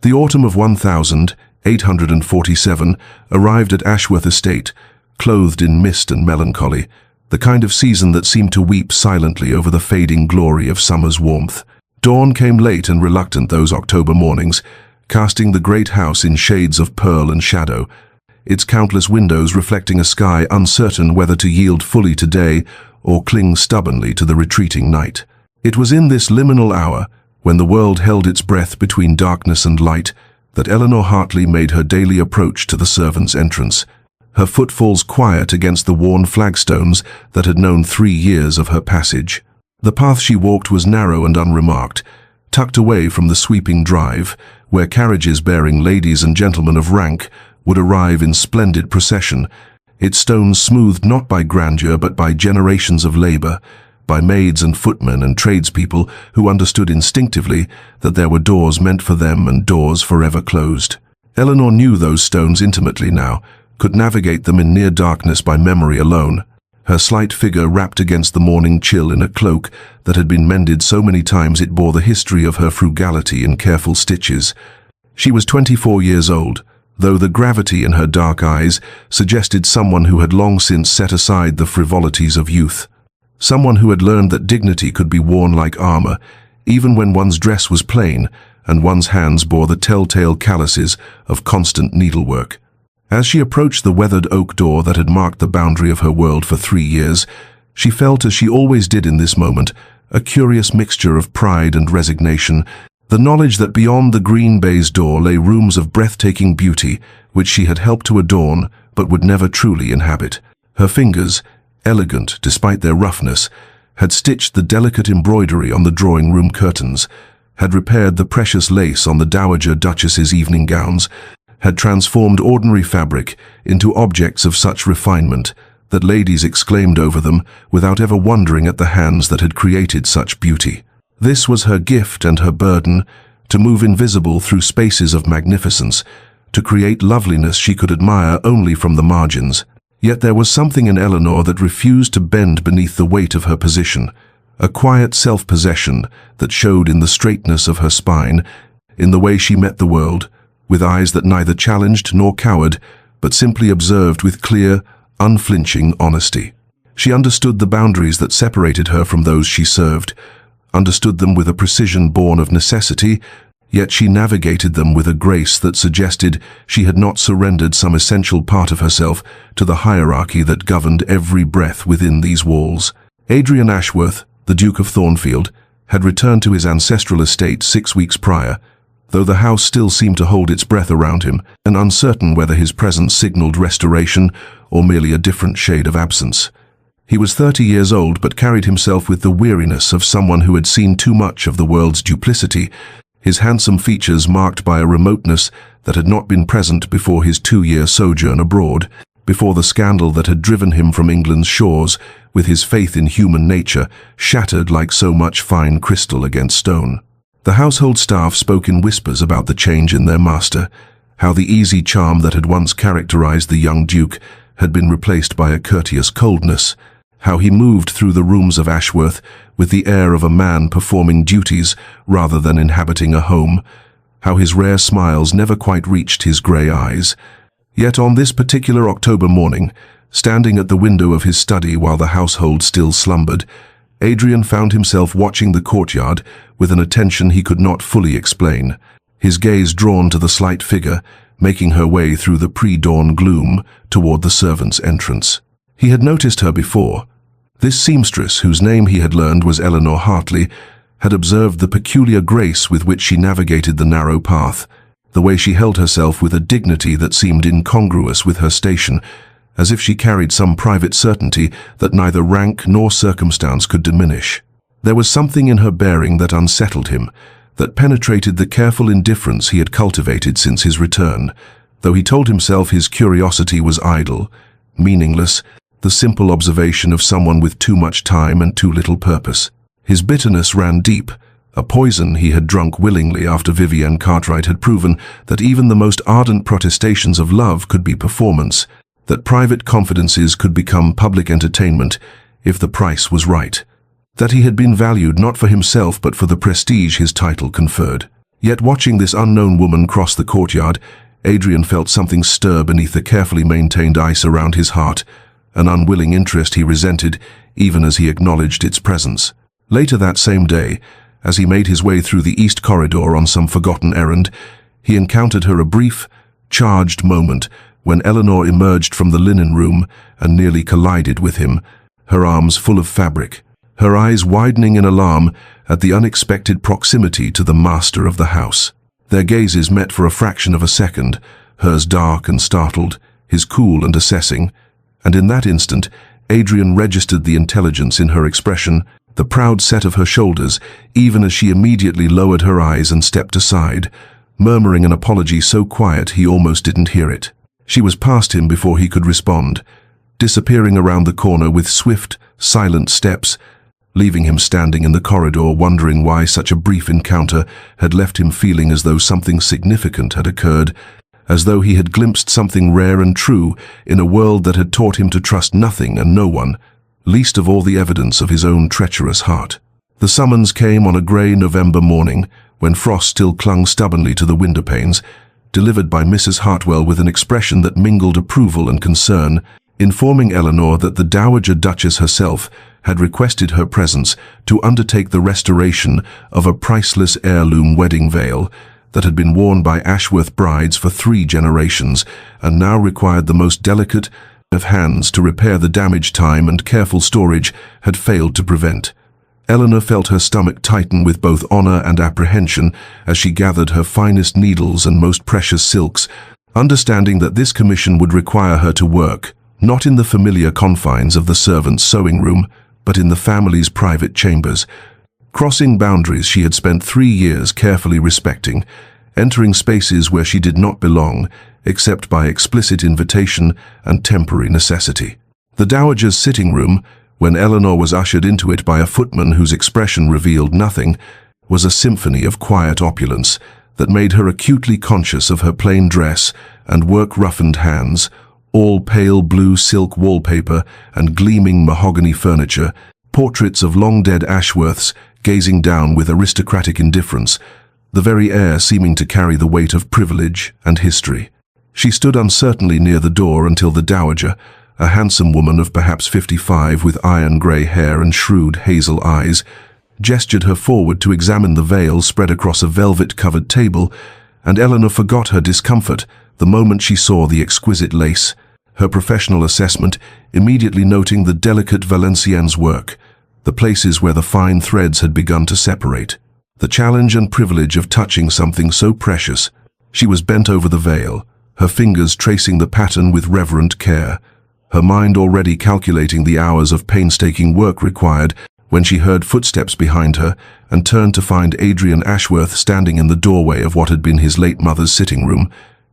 The autumn of 1847 arrived at Ashworth Estate, clothed in mist and melancholy, the kind of season that seemed to weep silently over the fading glory of summer's warmth. Dawn came late and reluctant those October mornings, casting the great house in shades of pearl and shadow, its countless windows reflecting a sky uncertain whether to yield fully to day or cling stubbornly to the retreating night. It was in this liminal hour, when the world held its breath between darkness and light, that Eleanor Hartley made her daily approach to the servants' entrance, her footfalls quiet against the worn flagstones that had known 3 years of her passage. The path she walked was narrow and unremarked, tucked away from the sweeping drive, where carriages bearing ladies and gentlemen of rank would arrive in splendid procession, its stones smoothed not by grandeur but by generations of labor, by maids and footmen and tradespeople who understood instinctively that there were doors meant for them and doors forever closed. Eleanor knew those stones intimately now, could navigate them in near darkness by memory alone, her slight figure wrapped against the morning chill in a cloak that had been mended so many times it bore the history of her frugality in careful stitches. She was 24 years old, though the gravity in her dark eyes suggested someone who had long since set aside the frivolities of youth. Someone who had learned that dignity could be worn like armor, even when one's dress was plain and one's hands bore the telltale calluses of constant needlework. As she approached the weathered oak door that had marked the boundary of her world for 3 years, she felt, as she always did in this moment, a curious mixture of pride and resignation, the knowledge that beyond the green baize door lay rooms of breathtaking beauty which she had helped to adorn but would never truly inhabit. Her fingers, elegant despite their roughness, had stitched the delicate embroidery on the drawing-room curtains, had repaired the precious lace on the Dowager Duchess's evening gowns, had transformed ordinary fabric into objects of such refinement that ladies exclaimed over them without ever wondering at the hands that had created such beauty. This was her gift and her burden, to move invisible through spaces of magnificence, to create loveliness she could admire only from the margins. Yet there was something in Eleanor that refused to bend beneath the weight of her position, a quiet self-possession that showed in the straightness of her spine, in the way she met the world, with eyes that neither challenged nor cowered, but simply observed with clear, unflinching honesty. She understood the boundaries that separated her from those she served, understood them with a precision born of necessity, yet she navigated them with a grace that suggested she had not surrendered some essential part of herself to the hierarchy that governed every breath within these walls. Adrian Ashworth, the Duke of Thornfield, had returned to his ancestral estate 6 weeks prior, though the house still seemed to hold its breath around him, and uncertain whether his presence signaled restoration or merely a different shade of absence. He was 30 years old but carried himself with the weariness of someone who had seen too much of the world's duplicity, his handsome features marked by a remoteness that had not been present before his 2-year sojourn abroad, before the scandal that had driven him from England's shores, with his faith in human nature shattered like so much fine crystal against stone. The household staff spoke in whispers about the change in their master, how the easy charm that had once characterized the young duke had been replaced by a courteous coldness, how he moved through the rooms of Ashworth with the air of a man performing duties rather than inhabiting a home, how his rare smiles never quite reached his grey eyes. Yet on this particular October morning, standing at the window of his study while the household still slumbered, Adrian found himself watching the courtyard with an attention he could not fully explain, his gaze drawn to the slight figure, making her way through the pre-dawn gloom toward the servants' entrance. He had noticed her before. This seamstress, whose name he had learned was Eleanor Hartley, had observed the peculiar grace with which she navigated the narrow path, the way she held herself with a dignity that seemed incongruous with her station, as if she carried some private certainty that neither rank nor circumstance could diminish. There was something in her bearing that unsettled him, that penetrated the careful indifference he had cultivated since his return, though he told himself his curiosity was idle, meaningless, the simple observation of someone with too much time and too little purpose. His bitterness ran deep, a poison he had drunk willingly after Vivienne Cartwright had proven that even the most ardent protestations of love could be performance, that private confidences could become public entertainment if the price was right, that he had been valued not for himself but for the prestige his title conferred. Yet watching this unknown woman cross the courtyard, Adrian felt something stir beneath the carefully maintained ice around his heart, an unwilling interest he resented even as he acknowledged its presence. Later that same day, as he made his way through the east corridor on some forgotten errand, he encountered her a brief, charged moment when Eleanor emerged from the linen room and nearly collided with him, her arms full of fabric, her eyes widening in alarm at the unexpected proximity to the master of the house. Their gazes met for a fraction of a second, hers dark and startled, his cool and assessing, and in that instant, Adrian registered the intelligence in her expression, the proud set of her shoulders, even as she immediately lowered her eyes and stepped aside, murmuring an apology so quiet he almost didn't hear it. She was past him before he could respond, disappearing around the corner with swift, silent steps, leaving him standing in the corridor wondering why such a brief encounter had left him feeling as though something significant had occurred, as though he had glimpsed something rare and true in a world that had taught him to trust nothing and no one, least of all the evidence of his own treacherous heart. The summons came on a grey November morning, when frost still clung stubbornly to the window panes, delivered by Mrs. Hartwell with an expression that mingled approval and concern, informing Eleanor that the Dowager Duchess herself had requested her presence to undertake the restoration of a priceless heirloom wedding veil that had been worn by Ashworth brides for 3 generations and now required the most delicate of hands to repair the damage time and careful storage had failed to prevent. Eleanor felt her stomach tighten with both honor and apprehension as she gathered her finest needles and most precious silks, understanding that this commission would require her to work, not in the familiar confines of the servants' sewing room, but in the family's private chambers, crossing boundaries she had spent 3 years carefully respecting, entering spaces where she did not belong, except by explicit invitation and temporary necessity. The Dowager's sitting room, when Eleanor was ushered into it by a footman whose expression revealed nothing, was a symphony of quiet opulence that made her acutely conscious of her plain dress and work-roughened hands, all pale blue silk wallpaper and gleaming mahogany furniture, portraits of long-dead Ashworths gazing down with aristocratic indifference, the very air seeming to carry the weight of privilege and history. She stood uncertainly near the door until the Dowager, a handsome woman of perhaps 55 with iron-grey hair and shrewd hazel eyes, gestured her forward to examine the veil spread across a velvet-covered table, and Eleanor forgot her discomfort the moment she saw the exquisite lace, her professional assessment immediately noting the delicate Valenciennes work, the places where the fine threads had begun to separate. The challenge and privilege of touching something so precious. She was bent over the veil, her fingers tracing the pattern with reverent care, her mind already calculating the hours of painstaking work required when she heard footsteps behind her and turned to find Adrian Ashworth standing in the doorway of what had been his late mother's sitting room,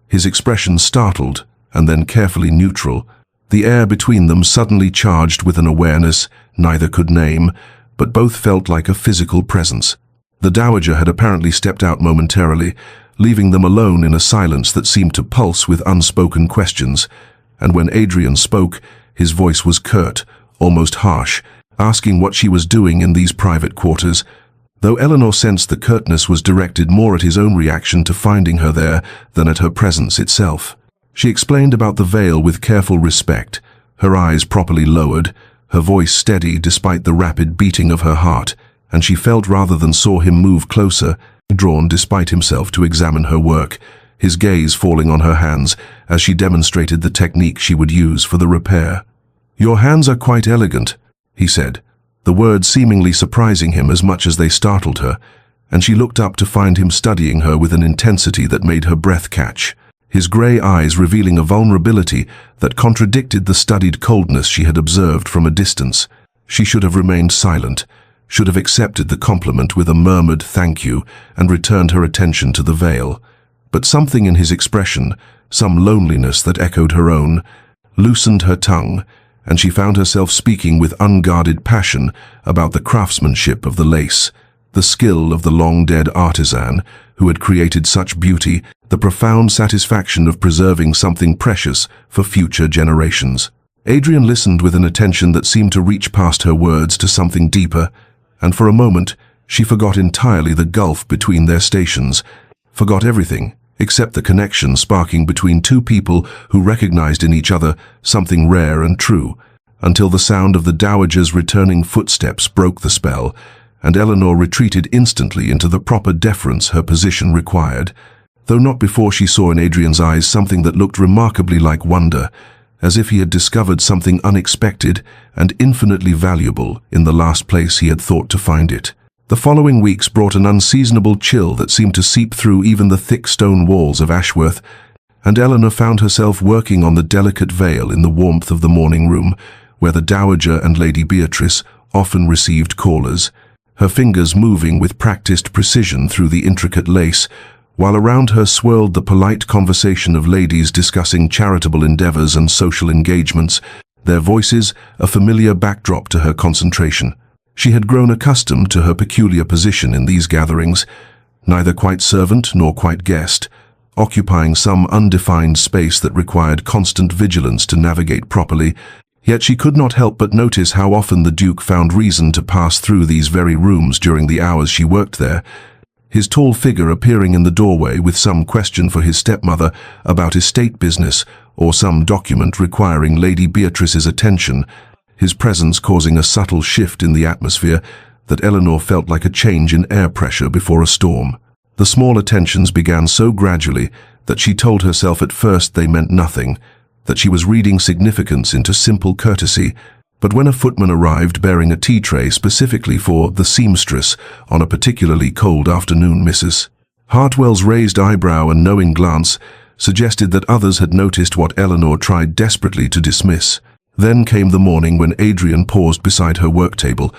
his expression startled and then carefully neutral, the air between them suddenly charged with an awareness neither could name, but both felt like a physical presence. The Dowager had apparently stepped out momentarily, leaving them alone in a silence that seemed to pulse with unspoken questions, and when Adrian spoke, his voice was curt, almost harsh, asking what she was doing in these private quarters, though Eleanor sensed the curtness was directed more at his own reaction to finding her there than at her presence itself. She explained about the veil with careful respect, her eyes properly lowered, her voice steady despite the rapid beating of her heart, and she felt rather than saw him move closer, drawn despite himself to examine her work, his gaze falling on her hands as she demonstrated the technique she would use for the repair. "Your hands are quite elegant," he said, the words seemingly surprising him as much as they startled her, and she looked up to find him studying her with an intensity that made her breath catch, his grey eyes revealing a vulnerability that contradicted the studied coldness she had observed from a distance. She should have remained silent, should have accepted the compliment with a murmured thank you and returned her attention to the veil. But something in his expression, some loneliness that echoed her own, loosened her tongue, and she found herself speaking with unguarded passion about the craftsmanship of the lace, the skill of the long-dead artisan who had created such beauty, the profound satisfaction of preserving something precious for future generations. Adrian listened with an attention that seemed to reach past her words to something deeper, and for a moment She forgot entirely the gulf between their stations, forgot everything except the connection sparking between two people who recognized in each other something rare and true, until the sound of the dowager's returning footsteps broke the spell, and Eleanor retreated instantly into the proper deference her position required, though not before she saw in Adrian's eyes something that looked remarkably like wonder, as if he had discovered something unexpected and infinitely valuable in the last place he had thought to find it. The following weeks brought an unseasonable chill that seemed to seep through even the thick stone walls of Ashworth, and Eleanor found herself working on the delicate veil in the warmth of the morning room, where the Dowager and Lady Beatrice often received callers, her fingers moving with practiced precision through the intricate lace, while around her swirled the polite conversation of ladies discussing charitable endeavors and social engagements, their voices a familiar backdrop to her concentration. She had grown accustomed to her peculiar position in these gatherings, neither quite servant nor quite guest, occupying some undefined space that required constant vigilance to navigate properly, yet she could not help but notice how often the Duke found reason to pass through these very rooms during the hours she worked there, his tall figure appearing in the doorway with some question for his stepmother about estate business or some document requiring Lady Beatrice's attention, his presence causing a subtle shift in the atmosphere that Eleanor felt like a change in air pressure before a storm. The small attentions began so gradually that she told herself at first they meant nothing, that she was reading significance into simple courtesy, but when a footman arrived bearing a tea tray specifically for the seamstress on a particularly cold afternoon, Mrs. Hartwell's raised eyebrow and knowing glance suggested that others had noticed what Eleanor tried desperately to dismiss. Then came the morning when Adrian paused beside her work table,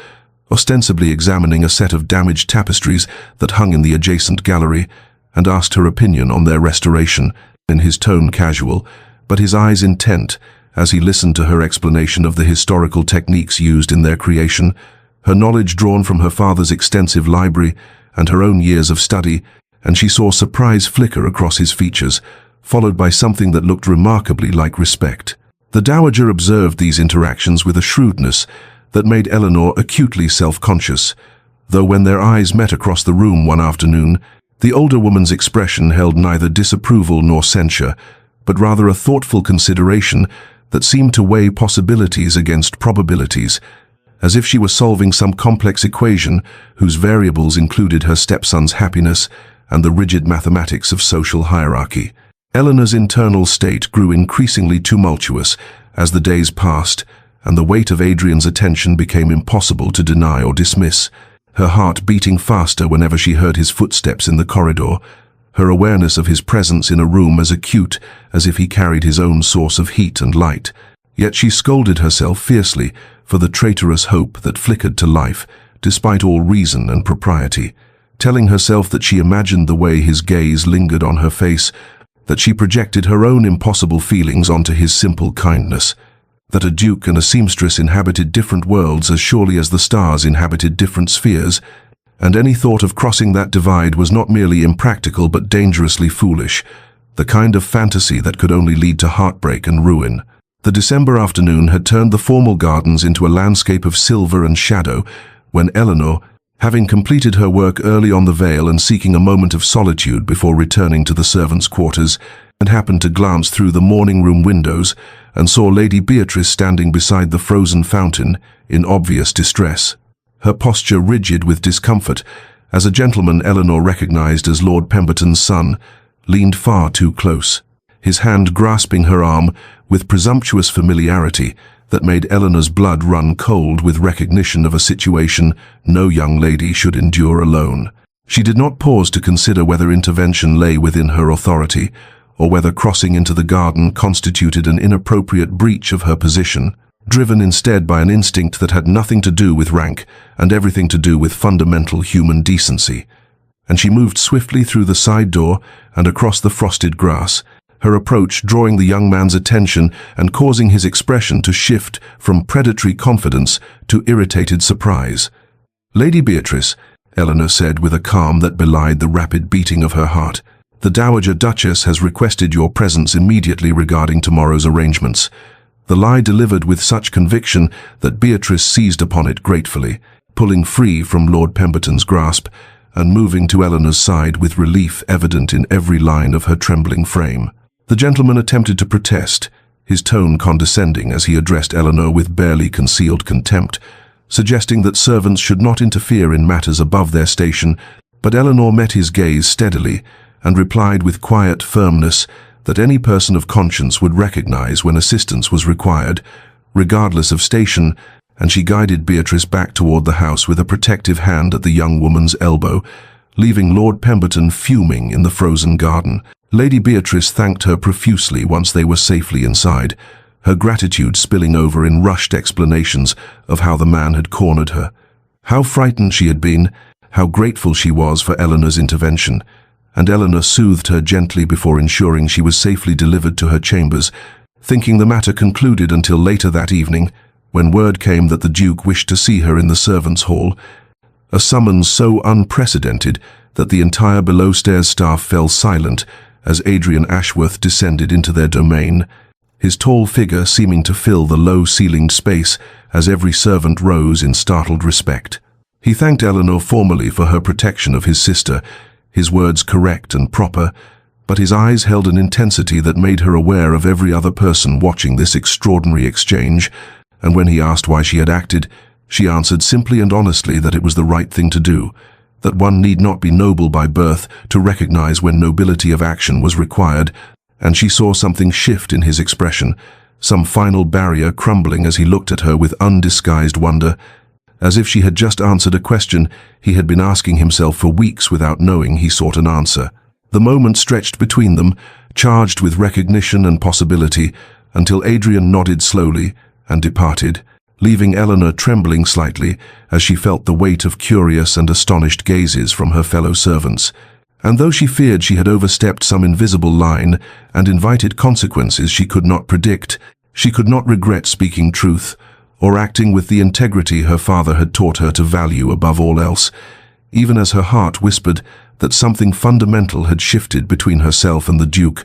ostensibly examining a set of damaged tapestries that hung in the adjacent gallery, and asked her opinion on their restoration, in his tone casual, but his eyes intent, as he listened to her explanation of the historical techniques used in their creation, her knowledge drawn from her father's extensive library and her own years of study, and she saw surprise flicker across his features, followed by something that looked remarkably like respect. The Dowager observed these interactions with a shrewdness that made Eleanor acutely self-conscious, though when their eyes met across the room one afternoon, the older woman's expression held neither disapproval nor censure, but rather a thoughtful consideration that seemed to weigh possibilities against probabilities, as if she were solving some complex equation whose variables included her stepson's happiness and the rigid mathematics of social hierarchy. Eleanor's internal state grew increasingly tumultuous as the days passed, and the weight of Adrian's attention became impossible to deny or dismiss, her heart beating faster whenever she heard his footsteps in the corridor, her awareness of his presence in a room as acute as if he carried his own source of heat and light. Yet she scolded herself fiercely for the traitorous hope that flickered to life, despite all reason and propriety, telling herself that she imagined the way his gaze lingered on her face, that she projected her own impossible feelings onto his simple kindness, that a duke and a seamstress inhabited different worlds as surely as the stars inhabited different spheres, and any thought of crossing that divide was not merely impractical but dangerously foolish, the kind of fantasy that could only lead to heartbreak and ruin. The December afternoon had turned the formal gardens into a landscape of silver and shadow when Eleanor, having completed her work early on the Vale and seeking a moment of solitude before returning to the servants' quarters, had happened to glance through the morning-room windows and saw Lady Beatrice standing beside the frozen fountain in obvious distress, her posture rigid with discomfort, as a gentleman Eleanor recognized as Lord Pemberton's son leaned far too close, his hand grasping her arm with presumptuous familiarity that made Eleanor's blood run cold with recognition of a situation no young lady should endure alone. She did not pause to consider whether intervention lay within her authority, or whether crossing into the garden constituted an inappropriate breach of her position, driven instead by an instinct that had nothing to do with rank and everything to do with fundamental human decency. And she moved swiftly through the side door and across the frosted grass, her approach drawing the young man's attention and causing his expression to shift from predatory confidence to irritated surprise. "Lady Beatrice," Eleanor said with a calm that belied the rapid beating of her heart, "the Dowager Duchess has requested your presence immediately regarding tomorrow's arrangements." The lie delivered with such conviction that Beatrice seized upon it gratefully. pulling free from Lord Pemberton's grasp and moving to Eleanor's side with relief evident in every line of her trembling frame. The gentleman attempted to protest, his tone condescending as he addressed Eleanor with barely concealed contempt, suggesting that servants should not interfere in matters above their station, but Eleanor met his gaze steadily and replied with quiet firmness that any person of conscience would recognize when assistance was required, regardless of station, and she guided Beatrice back toward the house with a protective hand at the young woman's elbow, leaving Lord Pemberton fuming in the frozen garden. Lady Beatrice thanked her profusely once they were safely inside, her gratitude spilling over in rushed explanations of how the man had cornered her. How frightened she had been, how grateful she was for Eleanor's intervention, and Eleanor soothed her gently before ensuring she was safely delivered to her chambers, thinking the matter concluded until later that evening, when word came that the Duke wished to see her in the servants' hall, a summons so unprecedented that the entire below-stairs staff fell silent as Adrian Ashworth descended into their domain, his tall figure seeming to fill the low-ceilinged space as every servant rose in startled respect. He thanked Eleanor formally for her protection of his sister, his words correct and proper, but his eyes held an intensity that made her aware of every other person watching this extraordinary exchange, and when he asked why she had acted, she answered simply and honestly that it was the right thing to do, that one need not be noble by birth to recognize when nobility of action was required, and she saw something shift in his expression, some final barrier crumbling as he looked at her with undisguised wonder, as if she had just answered a question he had been asking himself for weeks without knowing he sought an answer. The moment stretched between them, charged with recognition and possibility, until Adrian nodded slowly and departed, leaving Eleanor trembling slightly as she felt the weight of curious and astonished gazes from her fellow servants. And though she feared she had overstepped some invisible line and invited consequences she could not predict, she could not regret speaking truth or acting with the integrity her father had taught her to value above all else, even as her heart whispered that something fundamental had shifted between herself and the Duke,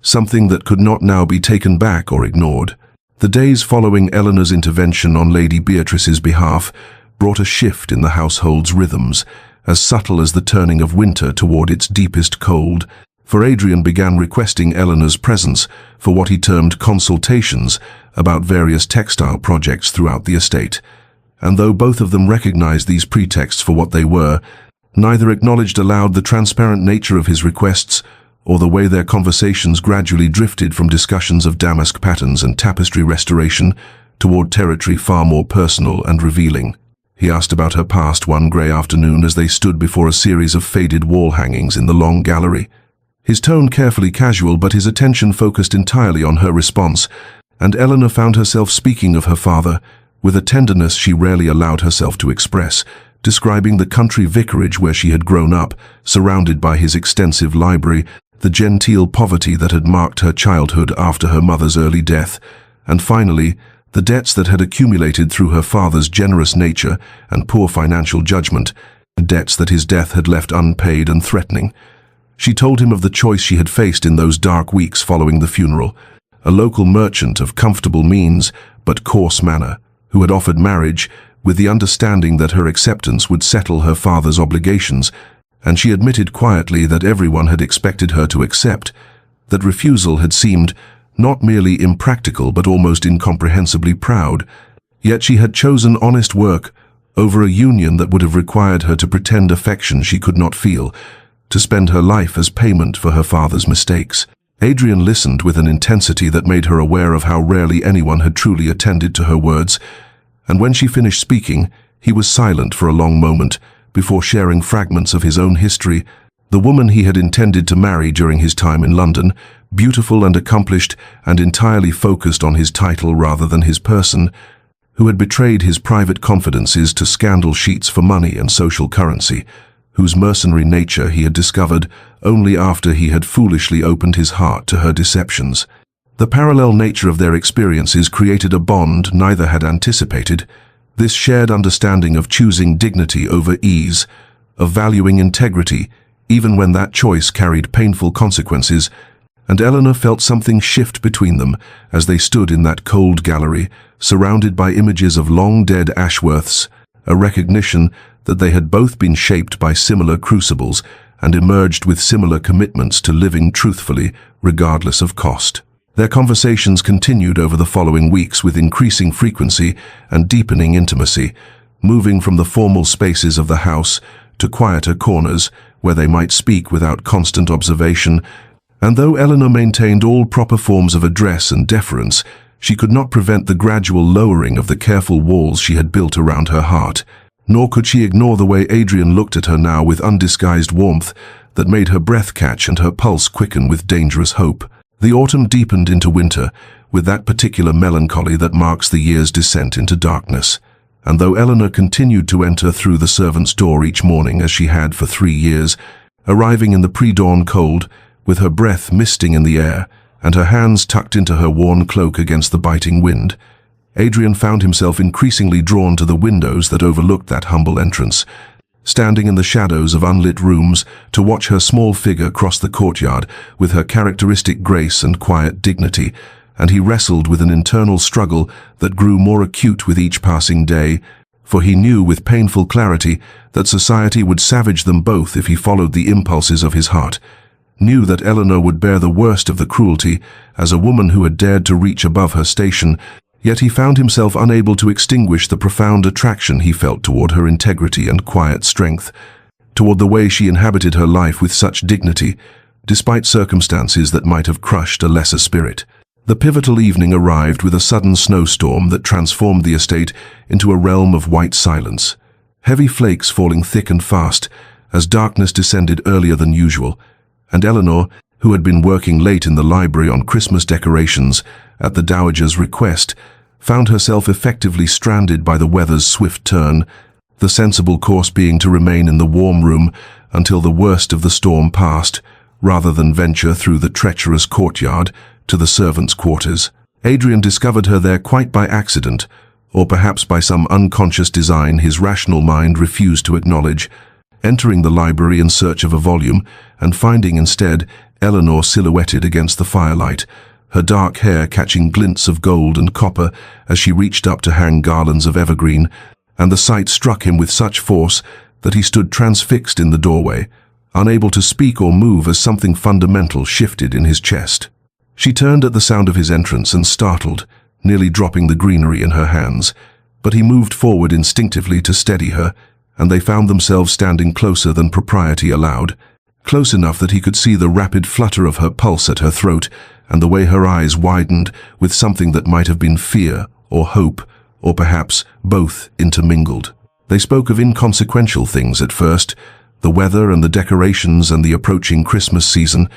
something that could not now be taken back or ignored. The days following Eleanor's intervention on Lady Beatrice's behalf brought a shift in the household's rhythms, as subtle as the turning of winter toward its deepest cold, for Adrian began requesting Eleanor's presence for what he termed consultations about various textile projects throughout the estate. And though both of them recognized these pretexts for what they were, neither acknowledged aloud the transparent nature of his requests or the way their conversations gradually drifted from discussions of damask patterns and tapestry restoration toward territory far more personal and revealing. He asked about her past one grey afternoon as they stood before a series of faded wall hangings in the long gallery. His tone carefully casual, but his attention focused entirely on her response, and Eleanor found herself speaking of her father with a tenderness she rarely allowed herself to express, describing the country vicarage where she had grown up, surrounded by his extensive library, the genteel poverty that had marked her childhood after her mother's early death, and finally, the debts that had accumulated through her father's generous nature and poor financial judgment, debts that his death had left unpaid and threatening. She told him of the choice she had faced in those dark weeks following the funeral, a local merchant of comfortable means but coarse manner, who had offered marriage with the understanding that her acceptance would settle her father's obligations, and she admitted quietly that everyone had expected her to accept, that refusal had seemed not merely impractical but almost incomprehensibly proud, yet she had chosen honest work over a union that would have required her to pretend affection she could not feel, to spend her life as payment for her father's mistakes. Adrian listened with an intensity that made her aware of how rarely anyone had truly attended to her words, and when she finished speaking, he was silent for a long moment before sharing fragments of his own history. The woman he had intended to marry during his time in London, beautiful and accomplished and entirely focused on his title rather than his person, who had betrayed his private confidences to scandal sheets for money and social currency, whose mercenary nature he had discovered only after he had foolishly opened his heart to her deceptions. The parallel nature of their experiences created a bond neither had anticipated, this shared understanding of choosing dignity over ease, of valuing integrity, even when that choice carried painful consequences, and Eleanor felt something shift between them as they stood in that cold gallery, surrounded by images of long-dead Ashworths, a recognition that they had both been shaped by similar crucibles and emerged with similar commitments to living truthfully, regardless of cost. Their conversations continued over the following weeks with increasing frequency and deepening intimacy, moving from the formal spaces of the house to quieter corners where they might speak without constant observation. And though Eleanor maintained all proper forms of address and deference, she could not prevent the gradual lowering of the careful walls she had built around her heart. Nor could she ignore the way Adrian looked at her now with undisguised warmth that made her breath catch and her pulse quicken with dangerous hope. The autumn deepened into winter, with that particular melancholy that marks the year's descent into darkness. And though Eleanor continued to enter through the servant's door each morning as she had for 3 years, arriving in the pre-dawn cold, with her breath misting in the air, and her hands tucked into her worn cloak against the biting wind, Adrian found himself increasingly drawn to the windows that overlooked that humble entrance, standing in the shadows of unlit rooms to watch her small figure cross the courtyard with her characteristic grace and quiet dignity, and he wrestled with an internal struggle that grew more acute with each passing day, for he knew with painful clarity that society would savage them both if he followed the impulses of his heart, knew that Eleanor would bear the worst of the cruelty as a woman who had dared to reach above her station, yet he found himself unable to extinguish the profound attraction he felt toward her integrity and quiet strength, toward the way she inhabited her life with such dignity, despite circumstances that might have crushed a lesser spirit. The pivotal evening arrived with a sudden snowstorm that transformed the estate into a realm of white silence, heavy flakes falling thick and fast as darkness descended earlier than usual, and Eleanor, who had been working late in the library on Christmas decorations at the Dowager's request, found herself effectively stranded by the weather's swift turn, the sensible course being to remain in the warm room until the worst of the storm passed, rather than venture through the treacherous courtyard to the servants' quarters. Adrian discovered her there quite by accident, or perhaps by some unconscious design his rational mind refused to acknowledge, entering the library in search of a volume and finding instead Eleanor silhouetted against the firelight, her dark hair catching glints of gold and copper as she reached up to hang garlands of evergreen, and the sight struck him with such force that he stood transfixed in the doorway, unable to speak or move as something fundamental shifted in his chest. She turned at the sound of his entrance and startled, nearly dropping the greenery in her hands, but he moved forward instinctively to steady her, and they found themselves standing closer than propriety allowed, close enough that he could see the rapid flutter of her pulse at her throat and the way her eyes widened with something that might have been fear or hope, or perhaps both intermingled. They spoke of inconsequential things at first, the weather and the decorations and the approaching Christmas season,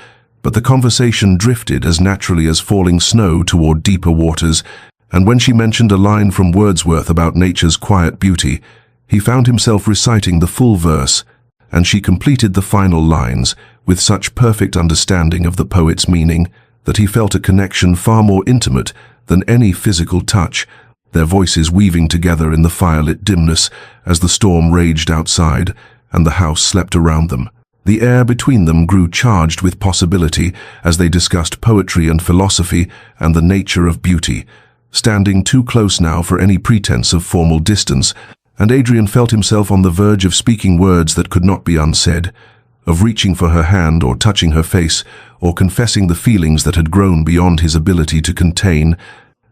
but the conversation drifted as naturally as falling snow toward deeper waters, and when she mentioned a line from Wordsworth about nature's quiet beauty, he found himself reciting the full verse, and she completed the final lines with such perfect understanding of the poet's meaning that he felt a connection far more intimate than any physical touch, their voices weaving together in the firelit dimness as the storm raged outside and the house slept around them. The air between them grew charged with possibility as they discussed poetry and philosophy and the nature of beauty, standing too close now for any pretense of formal distance, and Adrian felt himself on the verge of speaking words that could not be unsaid, of reaching for her hand or touching her face or confessing the feelings that had grown beyond his ability to contain,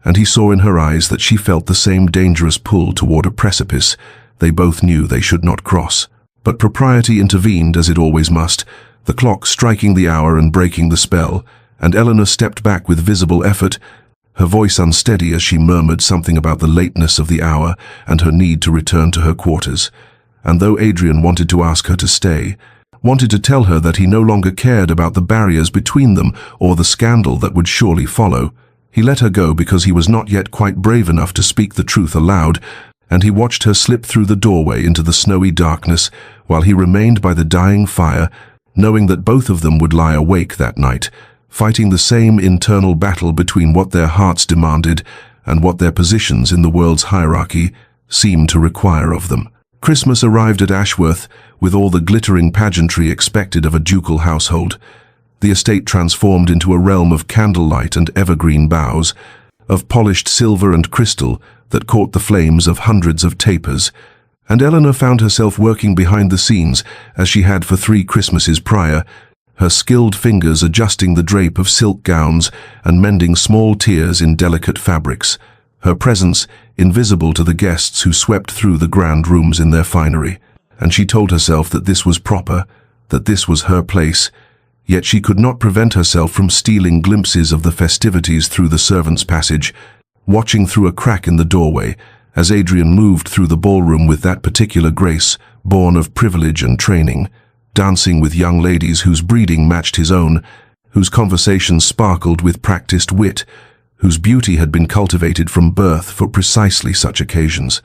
and he saw in her eyes that she felt the same dangerous pull toward a precipice they both knew they should not cross. But propriety intervened as it always must, the clock striking the hour and breaking the spell, and Eleanor stepped back with visible effort, her voice unsteady as she murmured something about the lateness of the hour and her need to return to her quarters. And though Adrian wanted to ask her to stay, wanted to tell her that he no longer cared about the barriers between them or the scandal that would surely follow, he let her go because he was not yet quite brave enough to speak the truth aloud, and he watched her slip through the doorway into the snowy darkness while he remained by the dying fire, knowing that both of them would lie awake that night, fighting the same internal battle between what their hearts demanded and what their positions in the world's hierarchy seemed to require of them. Christmas arrived at Ashworth with all the glittering pageantry expected of a ducal household. The estate transformed into a realm of candlelight and evergreen boughs, of polished silver and crystal that caught the flames of hundreds of tapers, And Eleanor found herself working behind the scenes as she had for 3 Christmases prior, her skilled fingers adjusting the drape of silk gowns and mending small tears in delicate fabrics, her presence invisible to the guests who swept through the grand rooms in their finery. And she told herself that this was proper, that this was her place, yet she could not prevent herself from stealing glimpses of the festivities through the servants' passage, watching through a crack in the doorway, as Adrian moved through the ballroom with that particular grace, born of privilege and training, dancing with young ladies whose breeding matched his own, whose conversations sparkled with practiced wit, whose beauty had been cultivated from birth for precisely such occasions.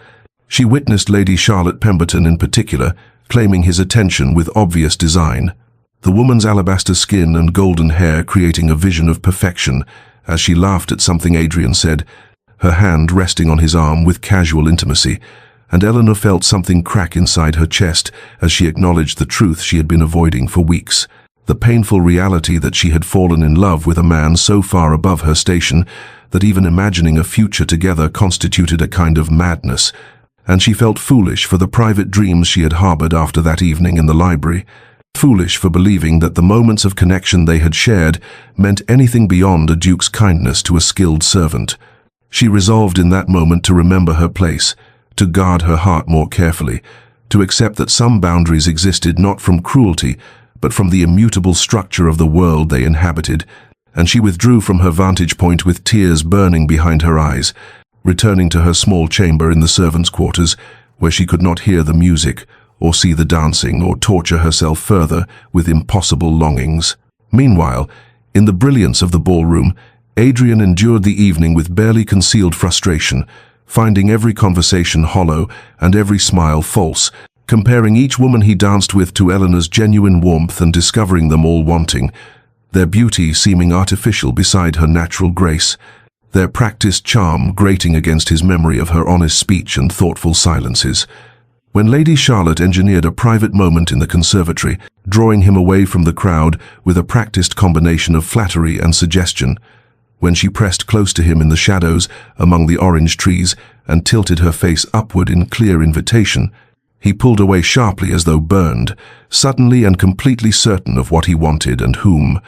She witnessed Lady Charlotte Pemberton in particular, claiming his attention with obvious design, the woman's alabaster skin and golden hair creating a vision of perfection, as she laughed at something Adrian said, her hand resting on his arm with casual intimacy, and Eleanor felt something crack inside her chest as she acknowledged the truth she had been avoiding for weeks, the painful reality that she had fallen in love with a man so far above her station that even imagining a future together constituted a kind of madness, and she felt foolish for the private dreams she had harbored after that evening in the library, foolish for believing that the moments of connection they had shared meant anything beyond a duke's kindness to a skilled servant. She resolved in that moment to remember her place, to guard her heart more carefully, to accept that some boundaries existed not from cruelty, but from the immutable structure of the world they inhabited, and she withdrew from her vantage point with tears burning behind her eyes, returning to her small chamber in the servants' quarters, where she could not hear the music, or see the dancing, or torture herself further with impossible longings. Meanwhile, in the brilliance of the ballroom, Adrian endured the evening with barely concealed frustration, finding every conversation hollow and every smile false, comparing each woman he danced with to Eleanor's genuine warmth and discovering them all wanting, their beauty seeming artificial beside her natural grace, their practiced charm grating against his memory of her honest speech and thoughtful silences. When Lady Charlotte engineered a private moment in the conservatory, drawing him away from the crowd with a practiced combination of flattery and suggestion, when she pressed close to him in the shadows among the orange trees and tilted her face upward in clear invitation, he pulled away sharply as though burned, suddenly and completely certain of what he wanted and whom,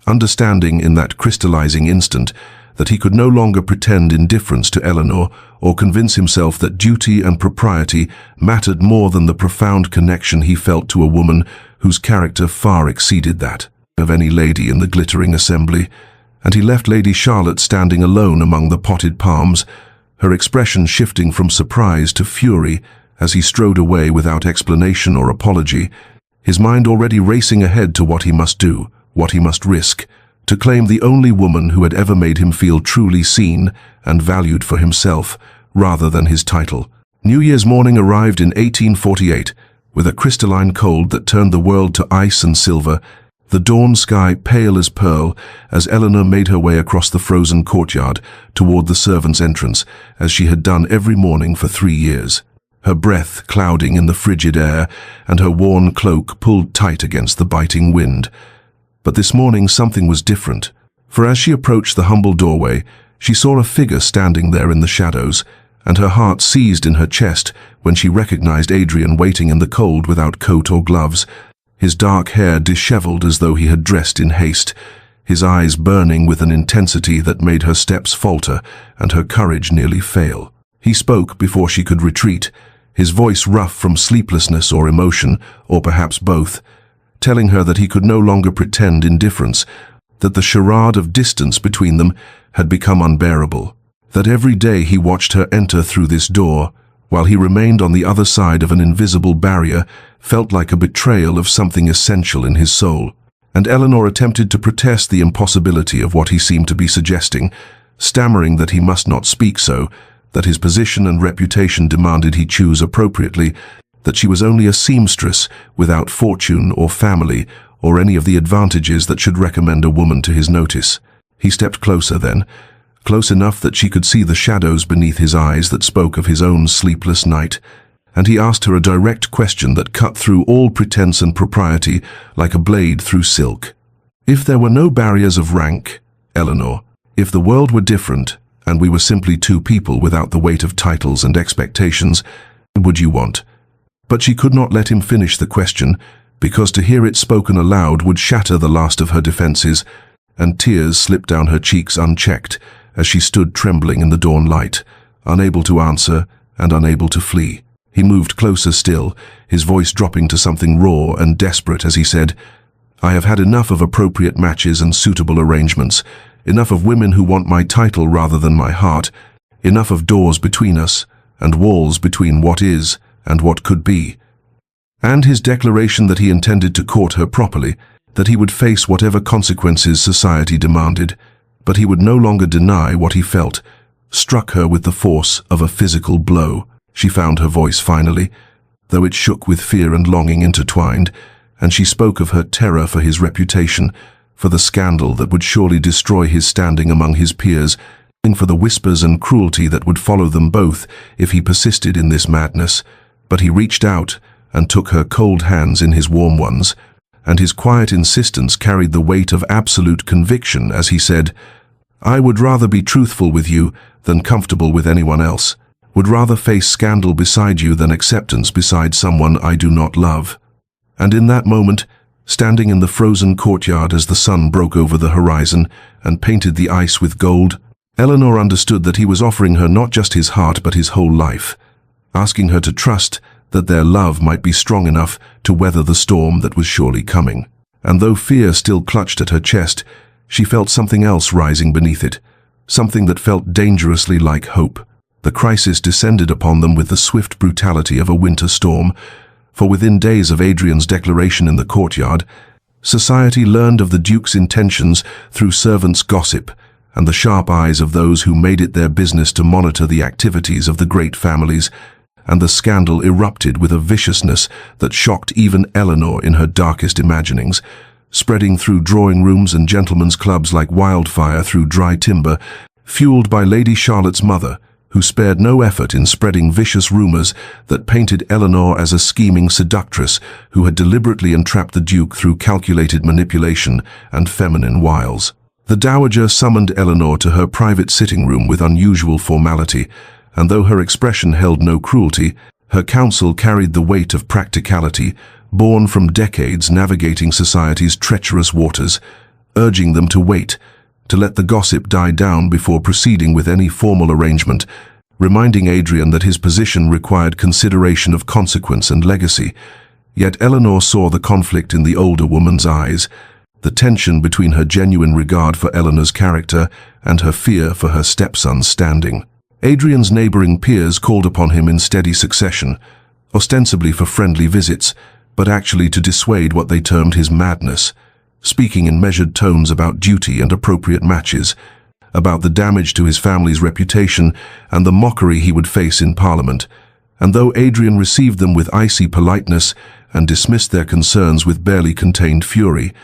understanding in that crystallizing instant that he could no longer pretend indifference to Eleanor or convince himself that duty and propriety mattered more than the profound connection he felt to a woman whose character far exceeded that of any lady in the glittering assembly, and he left Lady Charlotte standing alone among the potted palms, her expression shifting from surprise to fury as he strode away without explanation or apology, his mind already racing ahead to what he must do, what he must risk, to claim the only woman who had ever made him feel truly seen and valued for himself, rather than his title. New Year's morning arrived in 1848, with a crystalline cold that turned the world to ice and silver, the dawn sky pale as pearl, as Eleanor made her way across the frozen courtyard toward the servants' entrance, as she had done every morning for 3 years, her breath clouding in the frigid air and her worn cloak pulled tight against the biting wind. But this morning something was different, for as she approached the humble doorway, she saw a figure standing there in the shadows, and her heart seized in her chest when she recognized Adrian waiting in the cold without coat or gloves, his dark hair disheveled as though he had dressed in haste, his eyes burning with an intensity that made her steps falter and her courage nearly fail. He spoke before she could retreat, his voice rough from sleeplessness or emotion, or perhaps both, telling her that he could no longer pretend indifference, that the charade of distance between them had become unbearable, that every day he watched her enter through this door, while he remained on the other side of an invisible barrier, felt like a betrayal of something essential in his soul. And Eleanor attempted to protest the impossibility of what he seemed to be suggesting, stammering that he must not speak so, that his position and reputation demanded he choose appropriately, that she was only a seamstress without fortune or family or any of the advantages that should recommend a woman to his notice. He stepped closer then, close enough that she could see the shadows beneath his eyes that spoke of his own sleepless night, and he asked her a direct question that cut through all pretense and propriety like a blade through silk. If there were no barriers of rank, Eleanor, if the world were different, and we were simply two people without the weight of titles and expectations, what would you want? But she could not let him finish the question, because to hear it spoken aloud would shatter the last of her defenses, and tears slipped down her cheeks unchecked as she stood trembling in the dawn light, unable to answer and unable to flee. He moved closer still, his voice dropping to something raw and desperate as he said, "I have had enough of appropriate matches and suitable arrangements, enough of women who want my title rather than my heart, enough of doors between us, and walls between what is and what could be." And his declaration that he intended to court her properly, that he would face whatever consequences society demanded, but he would no longer deny what he felt, struck her with the force of a physical blow. She found her voice finally, though it shook with fear and longing intertwined, and she spoke of her terror for his reputation, for the scandal that would surely destroy his standing among his peers, and for the whispers and cruelty that would follow them both if he persisted in this madness. But he reached out and took her cold hands in his warm ones, and his quiet insistence carried the weight of absolute conviction as he said, "I would rather be truthful with you than comfortable with anyone else, would rather face scandal beside you than acceptance beside someone I do not love." And in that moment, standing in the frozen courtyard as the sun broke over the horizon and painted the ice with gold, Eleanor understood that he was offering her not just his heart but his whole life, asking her to trust that their love might be strong enough to weather the storm that was surely coming. And though fear still clutched at her chest, she felt something else rising beneath it, something that felt dangerously like hope. The crisis descended upon them with the swift brutality of a winter storm, for within days of Adrian's declaration in the courtyard, society learned of the Duke's intentions through servants' gossip and the sharp eyes of those who made it their business to monitor the activities of the great families, and the scandal erupted with a viciousness that shocked even Eleanor in her darkest imaginings, spreading through drawing rooms and gentlemen's clubs like wildfire through dry timber, fueled by Lady Charlotte's mother, who spared no effort in spreading vicious rumors that painted Eleanor as a scheming seductress who had deliberately entrapped the Duke through calculated manipulation and feminine wiles. The Dowager summoned Eleanor to her private sitting room with unusual formality, and though her expression held no cruelty, her counsel carried the weight of practicality, born from decades navigating society's treacherous waters, urging them to wait, to let the gossip die down before proceeding with any formal arrangement, reminding Adrian that his position required consideration of consequence and legacy. Yet Eleanor saw the conflict in the older woman's eyes, the tension between her genuine regard for Eleanor's character and her fear for her stepson's standing. Adrian's neighboring peers called upon him in steady succession, ostensibly for friendly visits, but actually to dissuade what they termed his madness, speaking in measured tones about duty and appropriate matches, about the damage to his family's reputation and the mockery he would face in Parliament. And though Adrian received them with icy politeness and dismissed their concerns with barely contained fury,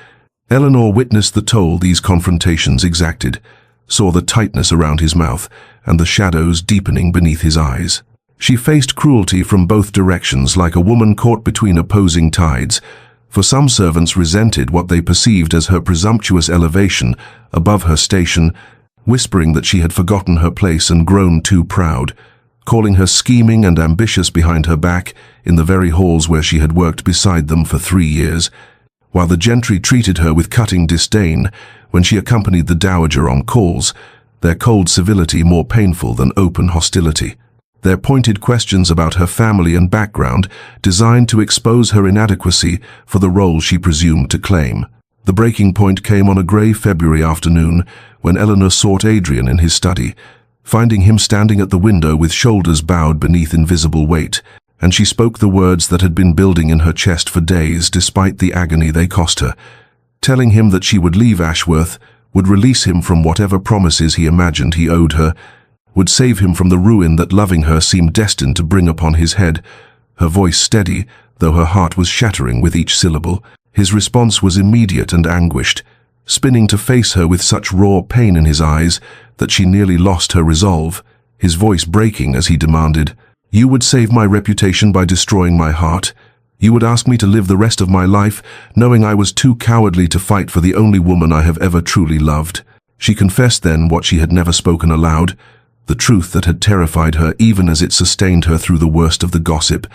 Eleanor witnessed the toll these confrontations exacted, saw the tightness around his mouth and the shadows deepening beneath his eyes. She faced cruelty from both directions like a woman caught between opposing tides, for some servants resented what they perceived as her presumptuous elevation above her station, whispering that she had forgotten her place and grown too proud, calling her scheming and ambitious behind her back in the very halls where she had worked beside them for 3 years, while the gentry treated her with cutting disdain when she accompanied the Dowager on calls, their cold civility more painful than open hostility. Their pointed questions about her family and background designed to expose her inadequacy for the role she presumed to claim. The breaking point came on a grey February afternoon when Eleanor sought Adrian in his study, finding him standing at the window with shoulders bowed beneath invisible weight, and she spoke the words that had been building in her chest for days despite the agony they cost her, telling him that she would leave Ashworth, would release him from whatever promises he imagined he owed her, would save him from the ruin that loving her seemed destined to bring upon his head. Her voice steady, though her heart was shattering with each syllable. His response was immediate and anguished, spinning to face her with such raw pain in his eyes that she nearly lost her resolve, his voice breaking as he demanded, "You would save my reputation by destroying my heart? You would ask me to live the rest of my life knowing I was too cowardly to fight for the only woman I have ever truly loved?" She confessed then what she had never spoken aloud, the truth that had terrified her even as it sustained her through the worst of the gossip.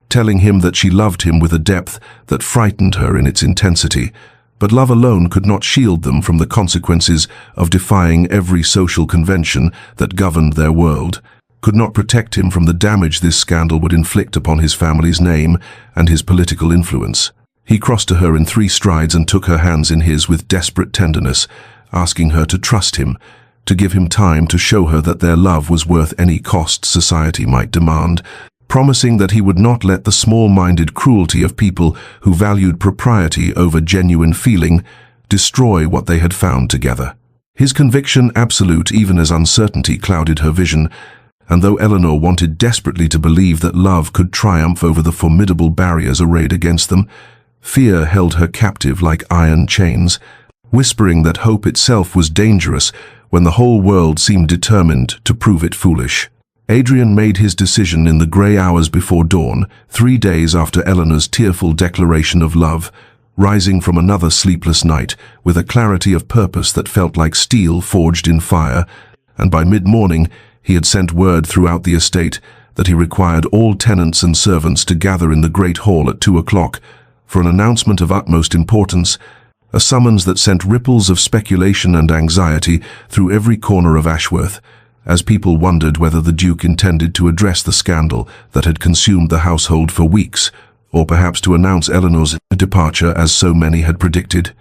telling him that she loved him with a depth that frightened her in its intensity. But love alone could not shield them from the consequences of defying every social convention that governed their world, could not protect him from the damage this scandal would inflict upon his family's name and his political influence. He crossed to her in 3 strides and took her hands in his with desperate tenderness, asking her to trust him, to give him time to show her that their love was worth any cost society might demand, promising that he would not let the small-minded cruelty of people who valued propriety over genuine feeling destroy what they had found together. His conviction absolute even as uncertainty clouded her vision, and though Eleanor wanted desperately to believe that love could triumph over the formidable barriers arrayed against them, fear held her captive like iron chains, whispering that hope itself was dangerous when the whole world seemed determined to prove it foolish. Adrian made his decision in the grey hours before dawn, 3 days after Eleanor's tearful declaration of love, rising from another sleepless night with a clarity of purpose that felt like steel forged in fire, and by mid-morning he had sent word throughout the estate that he required all tenants and servants to gather in the great hall at 2 o'clock for an announcement of utmost importance, a summons that sent ripples of speculation and anxiety through every corner of Ashworth, as people wondered whether the Duke intended to address the scandal that had consumed the household for weeks, or perhaps to announce Eleanor's departure as so many had predicted.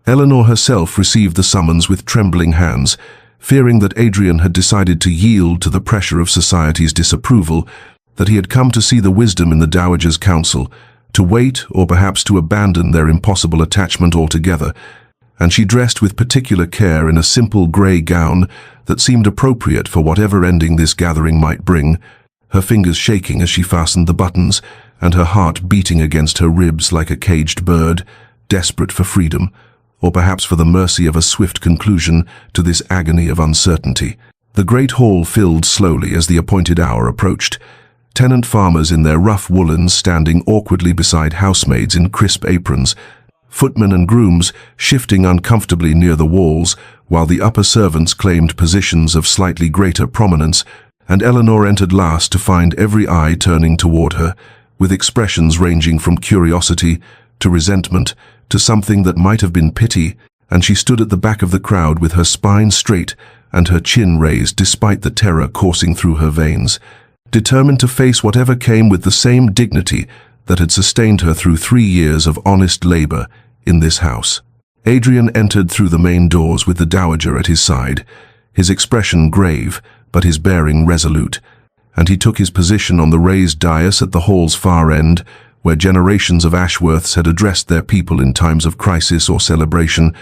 Eleanor herself received the summons with trembling hands, fearing that Adrian had decided to yield to the pressure of society's disapproval, that he had come to see the wisdom in the Dowager's counsel, to wait or perhaps to abandon their impossible attachment altogether, and she dressed with particular care in a simple grey gown that seemed appropriate for whatever ending this gathering might bring, her fingers shaking as she fastened the buttons, and her heart beating against her ribs like a caged bird, desperate for freedom, or perhaps for the mercy of a swift conclusion to this agony of uncertainty. The great hall filled slowly as the appointed hour approached, tenant farmers in their rough woolens standing awkwardly beside housemaids in crisp aprons, footmen and grooms shifting uncomfortably near the walls, while the upper servants claimed positions of slightly greater prominence, and Eleanor entered last to find every eye turning toward her, with expressions ranging from curiosity to resentment to something that might have been pity, and she stood at the back of the crowd with her spine straight and her chin raised despite the terror coursing through her veins, determined to face whatever came with the same dignity that had sustained her through 3 years of honest labor in this house. Adrian entered through the main doors with the Dowager at his side, his expression grave but his bearing resolute, and he took his position on the raised dais at the hall's far end, where generations of Ashworths had addressed their people in times of crisis or celebration,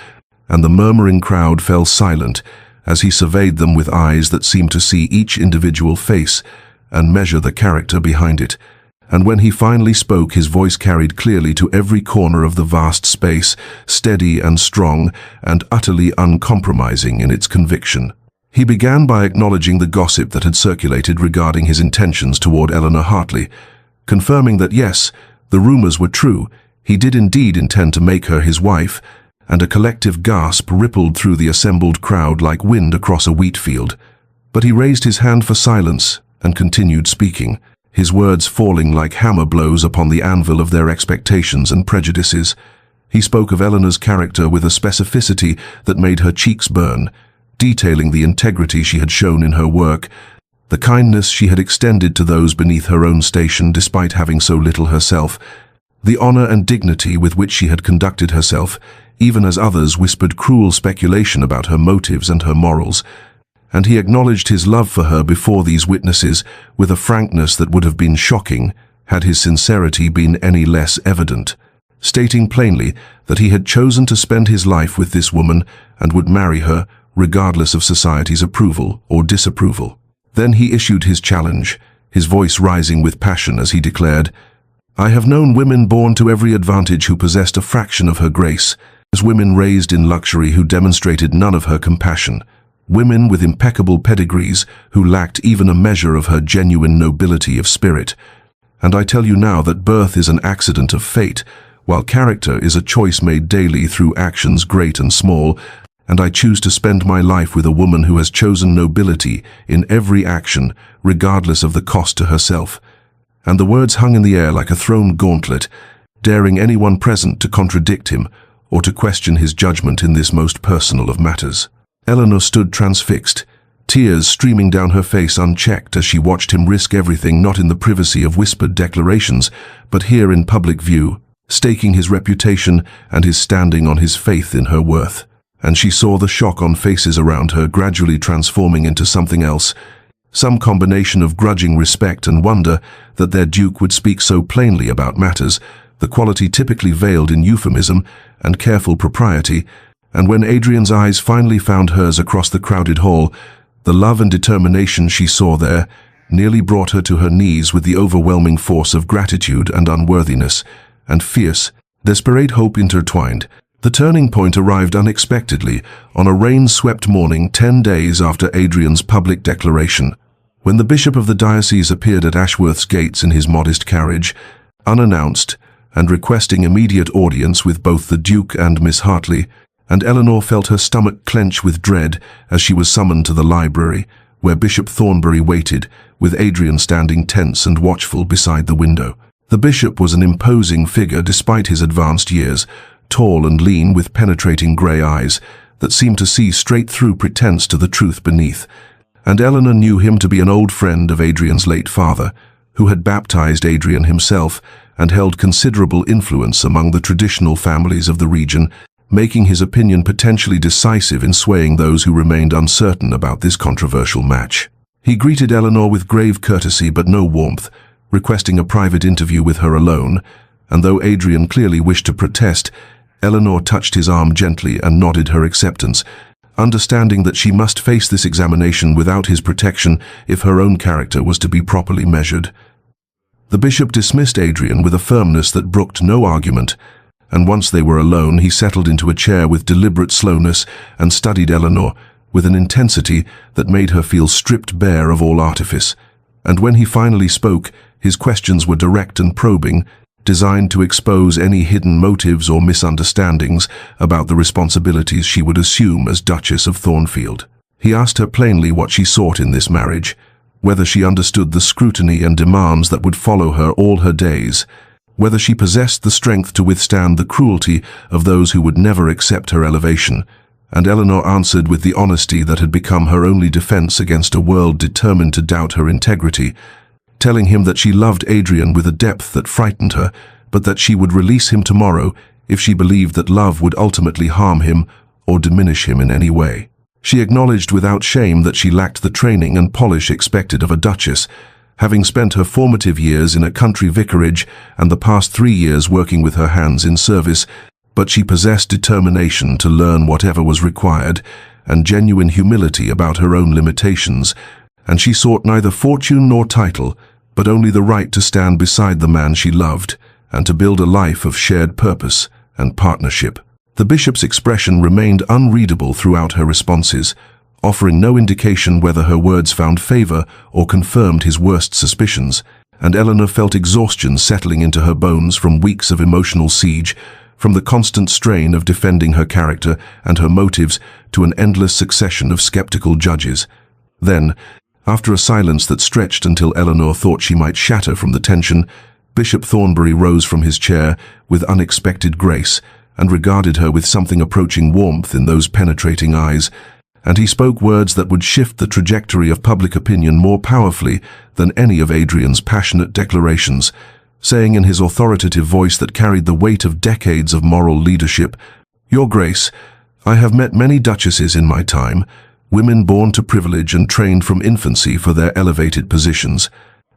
and the murmuring crowd fell silent as he surveyed them with eyes that seemed to see each individual face and measure the character behind it. And when he finally spoke, his voice carried clearly to every corner of the vast space, steady and strong and utterly uncompromising in its conviction. He began by acknowledging the gossip that had circulated regarding his intentions toward Eleanor Hartley, confirming that yes, the rumors were true, he did indeed intend to make her his wife, and a collective gasp rippled through the assembled crowd like wind across a wheat field. But he raised his hand for silence and continued speaking, his words falling like hammer blows upon the anvil of their expectations and prejudices. He spoke of Eleanor's character with a specificity that made her cheeks burn, detailing the integrity she had shown in her work, the kindness she had extended to those beneath her own station despite having so little herself, the honor and dignity with which she had conducted herself, even as others whispered cruel speculation about her motives and her morals, and he acknowledged his love for her before these witnesses with a frankness that would have been shocking had his sincerity been any less evident, stating plainly that he had chosen to spend his life with this woman and would marry her regardless of society's approval or disapproval. Then he issued his challenge, his voice rising with passion as he declared, "I have known women born to every advantage who possessed a fraction of her grace, as women raised in luxury who demonstrated none of her compassion, women with impeccable pedigrees who lacked even a measure of her genuine nobility of spirit. And I tell you now that birth is an accident of fate, while character is a choice made daily through actions great and small, and I choose to spend my life with a woman who has chosen nobility in every action, regardless of the cost to herself. and the words hung in the air like a thrown gauntlet, daring anyone present to contradict him or to question his judgment in this most personal of matters. Eleanor stood transfixed, tears streaming down her face unchecked as she watched him risk everything, not in the privacy of whispered declarations, but here in public view, staking his reputation and his standing on his faith in her worth. And she saw the shock on faces around her gradually transforming into something else, some combination of grudging respect and wonder that their duke would speak so plainly about matters, the quality typically veiled in euphemism and careful propriety. And when Adrian's eyes finally found hers across the crowded hall, the love and determination she saw there nearly brought her to her knees with the overwhelming force of gratitude and unworthiness, and fierce, desperate hope intertwined. The turning point arrived unexpectedly on a rain-swept morning 10 days after Adrian's public declaration, when the bishop of the diocese appeared at Ashworth's gates in his modest carriage, unannounced, and requesting immediate audience with both the Duke and Miss Hartley, and Eleanor felt her stomach clench with dread as she was summoned to the library, where Bishop Thornbury waited, with Adrian standing tense and watchful beside the window. The bishop was an imposing figure despite his advanced years, tall and lean with penetrating grey eyes that seemed to see straight through pretense to the truth beneath. And Eleanor knew him to be an old friend of Adrian's late father, who had baptized Adrian himself and held considerable influence among the traditional families of the region, making his opinion potentially decisive in swaying those who remained uncertain about this controversial match. He greeted Eleanor with grave courtesy but no warmth, requesting a private interview with her alone, and though Adrian clearly wished to protest, Eleanor touched his arm gently and nodded her acceptance, understanding that she must face this examination without his protection if her own character was to be properly measured. The bishop dismissed Adrian with a firmness that brooked no argument, and once they were alone, he settled into a chair with deliberate slowness and studied Eleanor with an intensity that made her feel stripped bare of all artifice. And when he finally spoke, his questions were direct and probing, designed to expose any hidden motives or misunderstandings about the responsibilities she would assume as Duchess of Thornfield. He asked her plainly what she sought in this marriage, whether she understood the scrutiny and demands that would follow her all her days, whether she possessed the strength to withstand the cruelty of those who would never accept her elevation, and Eleanor answered with the honesty that had become her only defense against a world determined to doubt her integrity, telling him that she loved Adrian with a depth that frightened her, but that she would release him tomorrow if she believed that love would ultimately harm him or diminish him in any way. She acknowledged without shame that she lacked the training and polish expected of a duchess, having spent her formative years in a country vicarage and the past 3 years working with her hands in service, but she possessed determination to learn whatever was required and genuine humility about her own limitations, and she sought neither fortune nor title, but only the right to stand beside the man she loved and to build a life of shared purpose and partnership. The bishop's expression remained unreadable throughout her responses, offering no indication whether her words found favor or confirmed his worst suspicions, and Eleanor felt exhaustion settling into her bones from weeks of emotional siege, from the constant strain of defending her character and her motives to an endless succession of skeptical judges. Then, after a silence that stretched until Eleanor thought she might shatter from the tension, Bishop Thornbury rose from his chair with unexpected grace and regarded her with something approaching warmth in those penetrating eyes, and he spoke words that would shift the trajectory of public opinion more powerfully than any of Adrian's passionate declarations, saying in his authoritative voice that carried the weight of decades of moral leadership, "Your Grace, I have met many duchesses in my time, women born to privilege and trained from infancy for their elevated positions,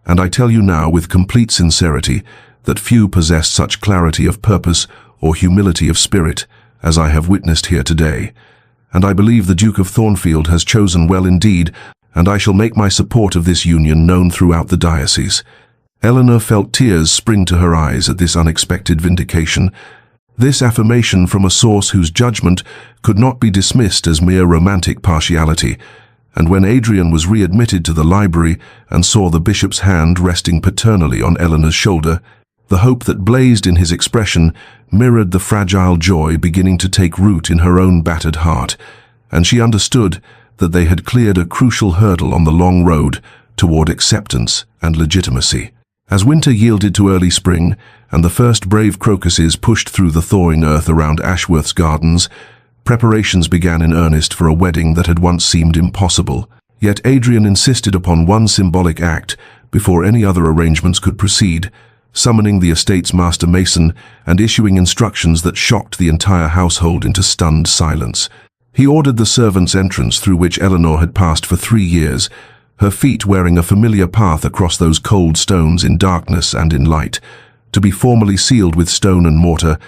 and I tell you now with complete sincerity that few possess such clarity of purpose or humility of spirit as I have witnessed here today. And I believe the Duke of Thornfield has chosen well indeed, and I shall make my support of this union known throughout the diocese." Eleanor felt tears spring to her eyes at this unexpected vindication, this affirmation from a source whose judgment could not be dismissed as mere romantic partiality, and when Adrian was readmitted to the library and saw the bishop's hand resting paternally on Eleanor's shoulder, the hope that blazed in his expression mirrored the fragile joy beginning to take root in her own battered heart, and she understood that they had cleared a crucial hurdle on the long road toward acceptance and legitimacy. As winter yielded to early spring, and the first brave crocuses pushed through the thawing earth around Ashworth's gardens, preparations began in earnest for a wedding that had once seemed impossible. Yet Adrian insisted upon one symbolic act before any other arrangements could proceed, summoning the estate's master mason and issuing instructions that shocked the entire household into stunned silence. He ordered the servants' entrance through which Eleanor had passed for 3 years, her feet wearing a familiar path across those cold stones in darkness and in light, to be formally sealed with stone and mortar,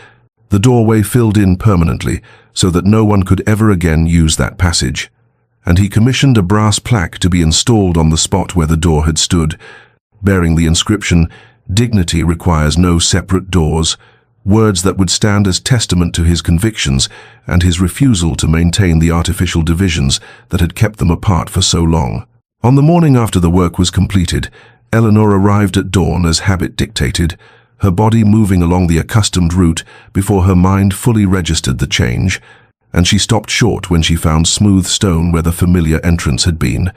the doorway filled in permanently so that no one could ever again use that passage. And he commissioned a brass plaque to be installed on the spot where the door had stood, bearing the inscription, "Dignity requires no separate doors," words that would stand as testament to his convictions and his refusal to maintain the artificial divisions that had kept them apart for so long. On the morning after the work was completed, Eleanor arrived at dawn as habit dictated, her body moving along the accustomed route before her mind fully registered the change, and she stopped short when she found smooth stone where the familiar entrance had been,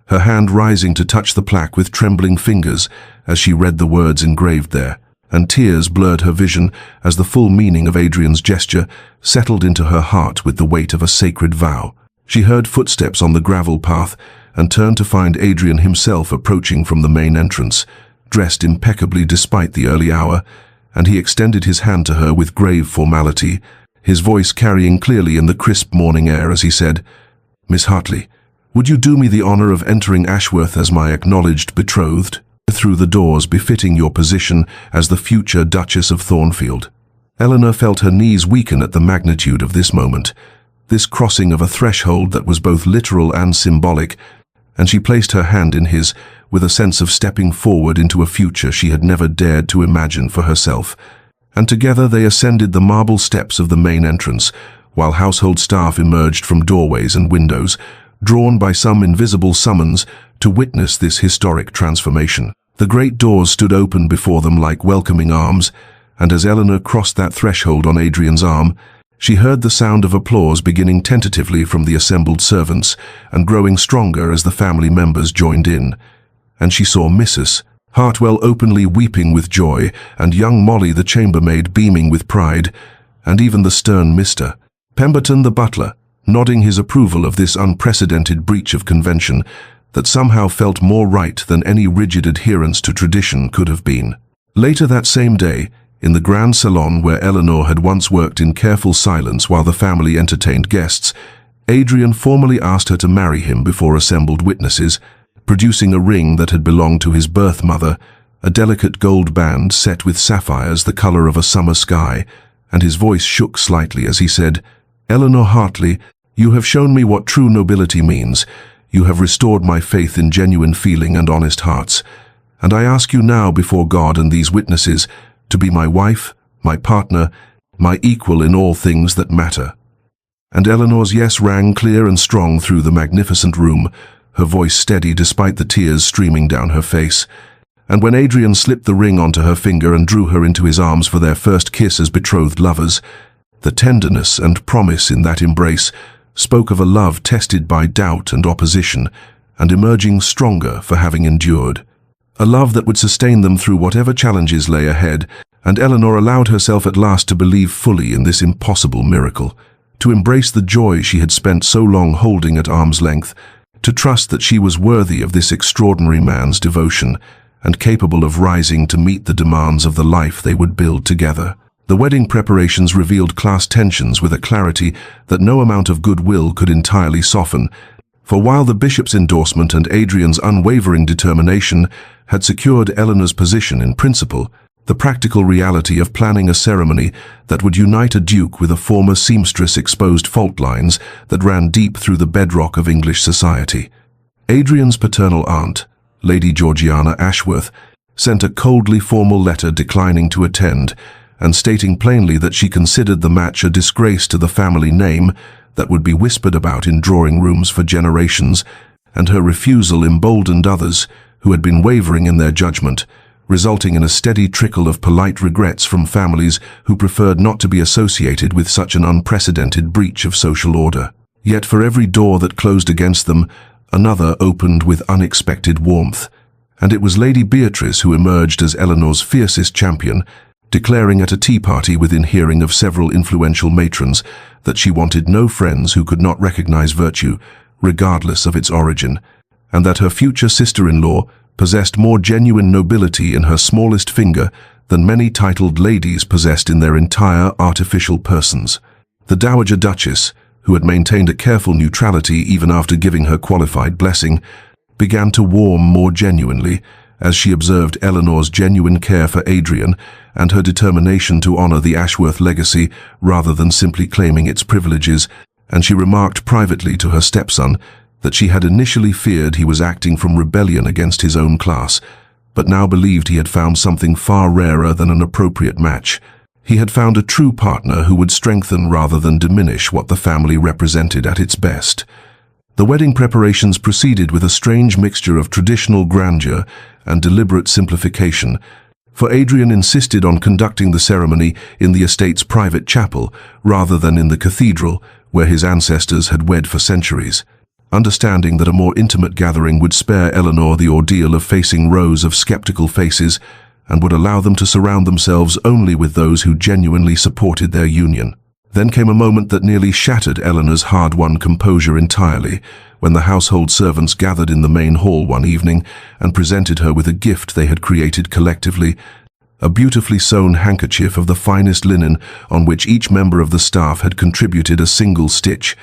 her hand rising to touch the plaque with trembling fingers as she read the words engraved there, and tears blurred her vision as the full meaning of Adrian's gesture settled into her heart with the weight of a sacred vow. She heard footsteps on the gravel path and turned to find Adrian himself approaching from the main entrance, dressed impeccably despite the early hour, and he extended his hand to her with grave formality, his voice carrying clearly in the crisp morning air as he said, "Miss Hartley, would you do me the honor of entering Ashworth as my acknowledged betrothed, through the doors befitting your position as the future Duchess of Thornfield?" Eleanor felt her knees weaken at the magnitude of this moment, this crossing of a threshold that was both literal and symbolic, and she placed her hand in his with a sense of stepping forward into a future she had never dared to imagine for herself. And together they ascended the marble steps of the main entrance, while household staff emerged from doorways and windows, drawn by some invisible summons to witness this historic transformation. The great doors stood open before them like welcoming arms, and as Eleanor crossed that threshold on Adrian's arm, she heard the sound of applause beginning tentatively from the assembled servants and growing stronger as the family members joined in. And she saw Mrs. Hartwell openly weeping with joy, and young Molly the chambermaid beaming with pride, and even the stern Mr. Pemberton the butler, nodding his approval of this unprecedented breach of convention that somehow felt more right than any rigid adherence to tradition could have been. Later that same day, in the grand salon where Eleanor had once worked in careful silence while the family entertained guests, Adrian formally asked her to marry him before assembled witnesses, producing a ring that had belonged to his birth mother, a delicate gold band set with sapphires the color of a summer sky, and his voice shook slightly as he said, "Eleanor Hartley, you have shown me what true nobility means. You have restored my faith in genuine feeling and honest hearts, and I ask you now before God and these witnesses to be my wife, my partner, my equal in all things that matter." And Eleanor's yes rang clear and strong through the magnificent room, her voice steady despite the tears streaming down her face. And when Adrian slipped the ring onto her finger and drew her into his arms for their first kiss as betrothed lovers, the tenderness and promise in that embrace spoke of a love tested by doubt and opposition, and emerging stronger for having endured. A love that would sustain them through whatever challenges lay ahead, and Eleanor allowed herself at last to believe fully in this impossible miracle, to embrace the joy she had spent so long holding at arm's length, to trust that she was worthy of this extraordinary man's devotion, and capable of rising to meet the demands of the life they would build together. The wedding preparations revealed class tensions with a clarity that no amount of goodwill could entirely soften, for while the bishop's endorsement and Adrian's unwavering determination had secured Eleanor's position in principle, the practical reality of planning a ceremony that would unite a duke with a former seamstress exposed fault lines that ran deep through the bedrock of English society. Adrian's paternal aunt, Lady Georgiana Ashworth, sent a coldly formal letter declining to attend and stating plainly that she considered the match a disgrace to the family name that would be whispered about in drawing rooms for generations, and her refusal emboldened others who had been wavering in their judgment, resulting in a steady trickle of polite regrets from families who preferred not to be associated with such an unprecedented breach of social order. Yet for every door that closed against them, another opened with unexpected warmth, and it was Lady Beatrice who emerged as Eleanor's fiercest champion, declaring at a tea party within hearing of several influential matrons that she wanted no friends who could not recognize virtue, regardless of its origin, and that her future sister-in-law possessed more genuine nobility in her smallest finger than many titled ladies possessed in their entire artificial persons. The Dowager Duchess, who had maintained a careful neutrality even after giving her qualified blessing, began to warm more genuinely as she observed Eleanor's genuine care for Adrian and her determination to honor the Ashworth legacy rather than simply claiming its privileges, and she remarked privately to her stepson that she had initially feared he was acting from rebellion against his own class, but now believed he had found something far rarer than an appropriate match. He had found a true partner who would strengthen rather than diminish what the family represented at its best. The wedding preparations proceeded with a strange mixture of traditional grandeur and deliberate simplification, for Adrian insisted on conducting the ceremony in the estate's private chapel rather than in the cathedral where his ancestors had wed for centuries. Understanding that a more intimate gathering would spare Eleanor the ordeal of facing rows of skeptical faces and would allow them to surround themselves only with those who genuinely supported their union. Then came a moment that nearly shattered Eleanor's hard-won composure entirely, when the household servants gathered in the main hall one evening and presented her with a gift they had created collectively, a beautifully sewn handkerchief of the finest linen on which each member of the staff had contributed a single stitch,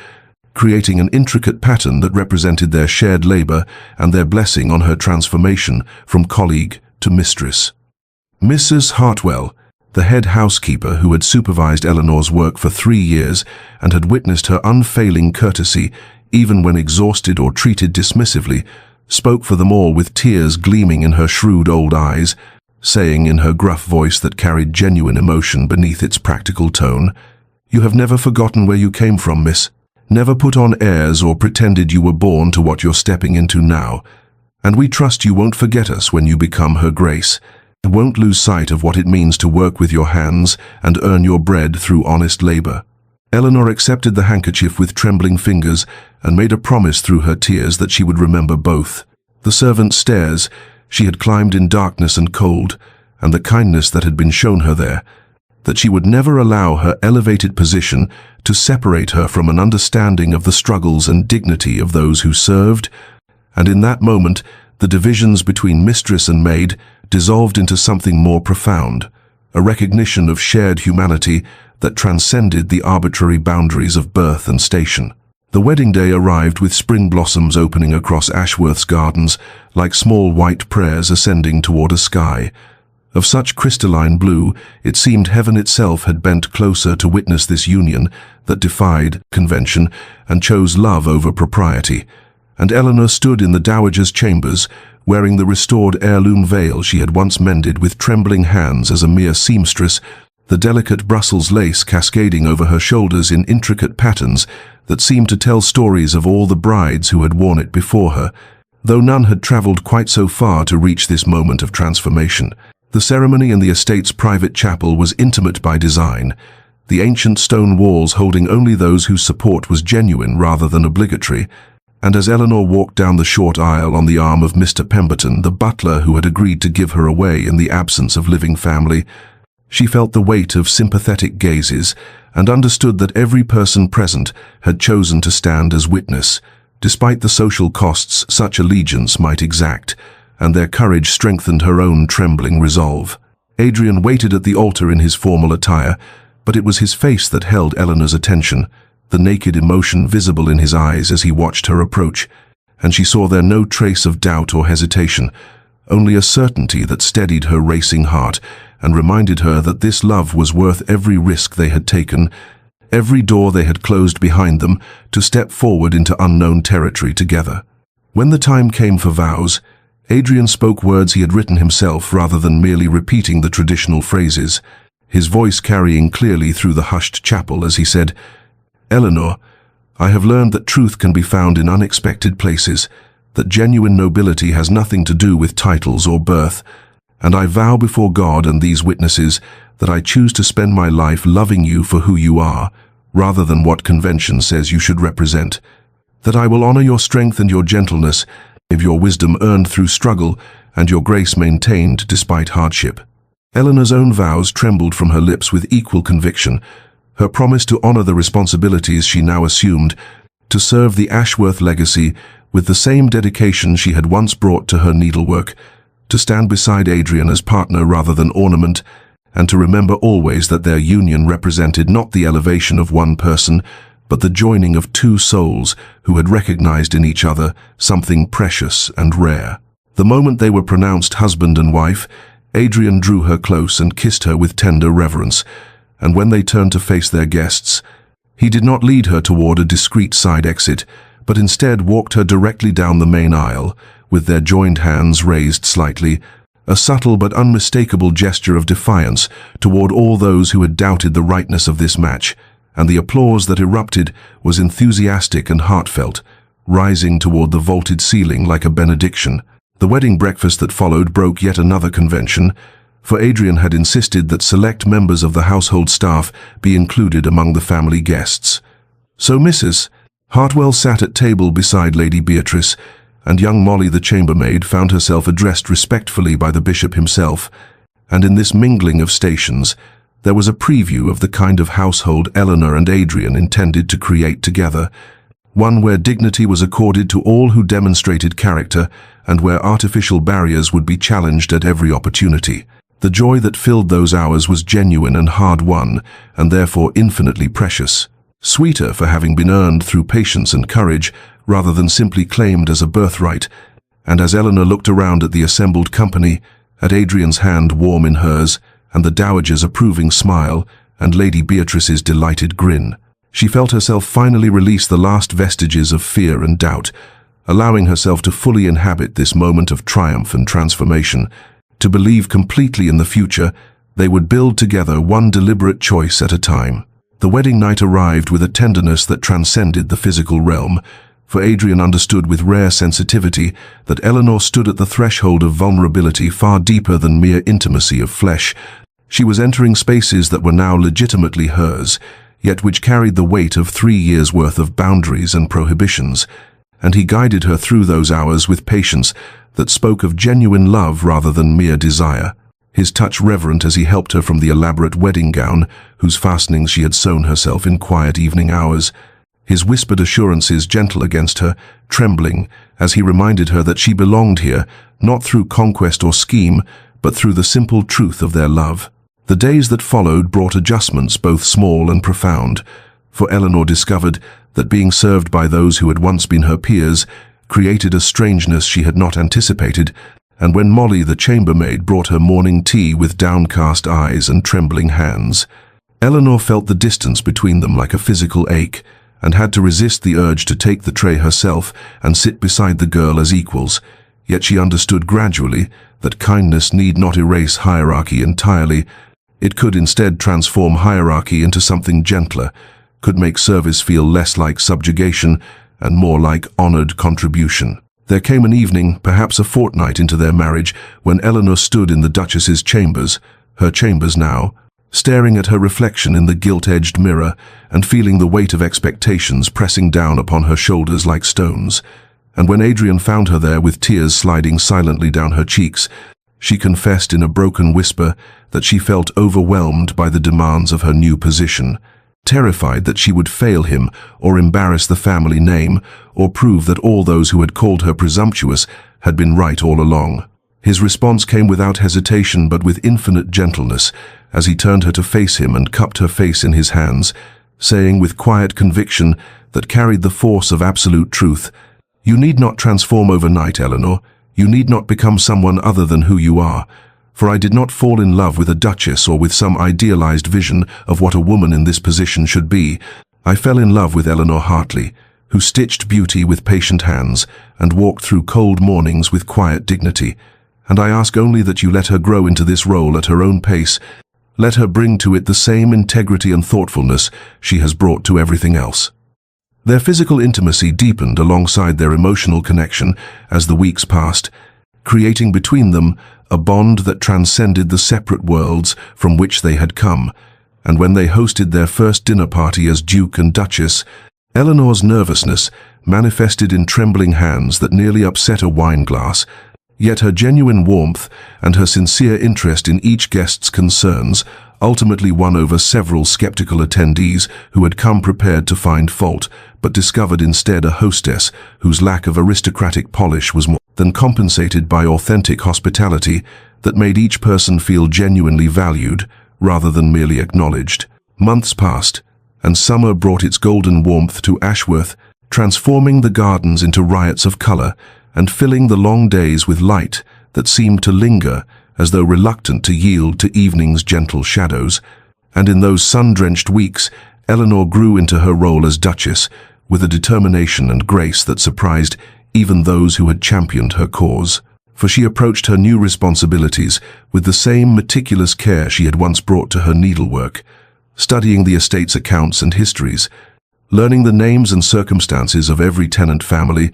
creating an intricate pattern that represented their shared labor and their blessing on her transformation from colleague to mistress. Mrs. Hartwell, the head housekeeper who had supervised Eleanor's work for 3 years and had witnessed her unfailing courtesy even when exhausted or treated dismissively, spoke for them all with tears gleaming in her shrewd old eyes, saying in her gruff voice that carried genuine emotion beneath its practical tone, "You have never forgotten where you came from, miss. Never put on airs or pretended you were born to what you're stepping into now. And we trust you won't forget us when you become Her Grace. Won't lose sight of what it means to work with your hands and earn your bread through honest labor." Eleanor accepted the handkerchief with trembling fingers and made a promise through her tears that she would remember both. The servant's stairs she had climbed in darkness and cold, and the kindness that had been shown her there, that she would never allow her elevated position to separate her from an understanding of the struggles and dignity of those who served, and in that moment the divisions between mistress and maid dissolved into something more profound, a recognition of shared humanity that transcended the arbitrary boundaries of birth and station. The wedding day arrived with spring blossoms opening across Ashworth's gardens like small white prayers ascending toward a sky. Of such crystalline blue, it seemed heaven itself had bent closer to witness this union that defied convention and chose love over propriety. And Eleanor stood in the dowager's chambers, wearing the restored heirloom veil she had once mended with trembling hands as a mere seamstress, the delicate Brussels lace cascading over her shoulders in intricate patterns that seemed to tell stories of all the brides who had worn it before her, though none had traveled quite so far to reach this moment of transformation. The ceremony in the estate's private chapel was intimate by design, the ancient stone walls holding only those whose support was genuine rather than obligatory, and as Eleanor walked down the short aisle on the arm of Mr. Pemberton, the butler who had agreed to give her away in the absence of living family, she felt the weight of sympathetic gazes and understood that every person present had chosen to stand as witness, despite the social costs such allegiance might exact, and their courage strengthened her own trembling resolve. Adrian waited at the altar in his formal attire, but it was his face that held Eleanor's attention, the naked emotion visible in his eyes as he watched her approach, and she saw there no trace of doubt or hesitation, only a certainty that steadied her racing heart and reminded her that this love was worth every risk they had taken, every door they had closed behind them, to step forward into unknown territory together. When the time came for vows, Adrian spoke words he had written himself rather than merely repeating the traditional phrases, his voice carrying clearly through the hushed chapel as he said, "Eleanor, I have learned that truth can be found in unexpected places, that genuine nobility has nothing to do with titles or birth, and I vow before God and these witnesses that I choose to spend my life loving you for who you are, rather than what convention says you should represent, that I will honor your strength and your gentleness, of your wisdom earned through struggle, and your grace maintained despite hardship." Eleanor's own vows trembled from her lips with equal conviction, her promise to honor the responsibilities she now assumed, to serve the Ashworth legacy with the same dedication she had once brought to her needlework, to stand beside Adrian as partner rather than ornament, and to remember always that their union represented not the elevation of one person, but the joining of two souls who had recognized in each other something precious and rare. The moment they were pronounced husband and wife, Adrian drew her close and kissed her with tender reverence, and when they turned to face their guests, he did not lead her toward a discreet side exit, but instead walked her directly down the main aisle, with their joined hands raised slightly, a subtle but unmistakable gesture of defiance toward all those who had doubted the rightness of this match, and the applause that erupted was enthusiastic and heartfelt, rising toward the vaulted ceiling like a benediction. The wedding breakfast that followed broke yet another convention, for Adrian had insisted that select members of the household staff be included among the family guests. So Mrs. Hartwell sat at table beside Lady Beatrice, and young Molly the chambermaid found herself addressed respectfully by the bishop himself, and in this mingling of stations there was a preview of the kind of household Eleanor and Adrian intended to create together, one where dignity was accorded to all who demonstrated character and where artificial barriers would be challenged at every opportunity. The joy that filled those hours was genuine and hard-won, and therefore infinitely precious. Sweeter for having been earned through patience and courage, rather than simply claimed as a birthright, and as Eleanor looked around at the assembled company, at Adrian's hand warm in hers, and the dowager's approving smile, and Lady Beatrice's delighted grin, she felt herself finally release the last vestiges of fear and doubt, allowing herself to fully inhabit this moment of triumph and transformation, to believe completely in the future they would build together one deliberate choice at a time. The wedding night arrived with a tenderness that transcended the physical realm, for Adrian understood with rare sensitivity that Eleanor stood at the threshold of vulnerability far deeper than mere intimacy of flesh. She was entering spaces that were now legitimately hers, yet which carried the weight of 3 years' worth of boundaries and prohibitions, and he guided her through those hours with patience that spoke of genuine love rather than mere desire, his touch reverent as he helped her from the elaborate wedding gown whose fastenings she had sewn herself in quiet evening hours, his whispered assurances gentle against her, trembling, as he reminded her that she belonged here, not through conquest or scheme, but through the simple truth of their love. The days that followed brought adjustments both small and profound, for Eleanor discovered that being served by those who had once been her peers created a strangeness she had not anticipated, and when Molly the chambermaid brought her morning tea with downcast eyes and trembling hands, Eleanor felt the distance between them like a physical ache, and had to resist the urge to take the tray herself and sit beside the girl as equals. Yet she understood gradually that kindness need not erase hierarchy entirely. It could instead transform hierarchy into something gentler, could make service feel less like subjugation and more like honored contribution. There came an evening, perhaps a fortnight into their marriage, when Eleanor stood in the Duchess's chambers, her chambers now, staring at her reflection in the gilt-edged mirror and feeling the weight of expectations pressing down upon her shoulders like stones. And when Adrian found her there with tears sliding silently down her cheeks, she confessed in a broken whisper that she felt overwhelmed by the demands of her new position, terrified that she would fail him or embarrass the family name or prove that all those who had called her presumptuous had been right all along. His response came without hesitation but with infinite gentleness as he turned her to face him and cupped her face in his hands, saying with quiet conviction that carried the force of absolute truth, "You need not transform overnight, Eleanor. You need not become someone other than who you are. For I did not fall in love with a duchess or with some idealized vision of what a woman in this position should be. I fell in love with Eleanor Hartley, who stitched beauty with patient hands and walked through cold mornings with quiet dignity. And I ask only that you let her grow into this role at her own pace. Let her bring to it the same integrity and thoughtfulness she has brought to everything else." Their physical intimacy deepened alongside their emotional connection as the weeks passed, creating between them a bond that transcended the separate worlds from which they had come. And when they hosted their first dinner party as Duke and Duchess, Eleanor's nervousness manifested in trembling hands that nearly upset a wine glass, Yet her genuine warmth and her sincere interest in each guest's concerns ultimately won over several skeptical attendees who had come prepared to find fault, but discovered instead a hostess whose lack of aristocratic polish was more than compensated by authentic hospitality that made each person feel genuinely valued rather than merely acknowledged. Months passed, and summer brought its golden warmth to Ashworth, transforming the gardens into riots of color and filling the long days with light that seemed to linger as though reluctant to yield to evening's gentle shadows. And in those sun-drenched weeks, Eleanor grew into her role as Duchess with a determination and grace that surprised even those who had championed her cause. For she approached her new responsibilities with the same meticulous care she had once brought to her needlework, studying the estate's accounts and histories, learning the names and circumstances of every tenant family,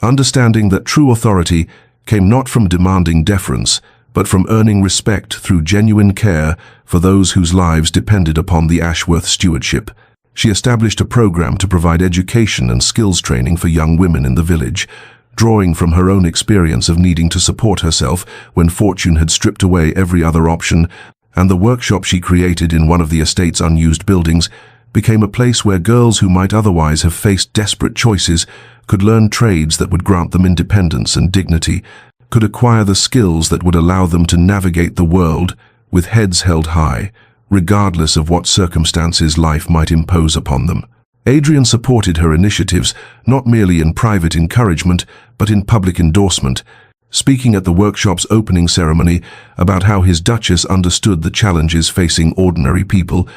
understanding that true authority came not from demanding deference, but from earning respect through genuine care for those whose lives depended upon the Ashworth stewardship. She established a program to provide education and skills training for young women in the village, drawing from her own experience of needing to support herself when fortune had stripped away every other option, and the workshop she created in one of the estate's unused buildings became a place where girls who might otherwise have faced desperate choices could learn trades that would grant them independence and dignity, could acquire the skills that would allow them to navigate the world with heads held high, regardless of what circumstances life might impose upon them. Adrian supported her initiatives not merely in private encouragement, but in public endorsement, speaking at the workshop's opening ceremony about how his Duchess understood the challenges facing ordinary people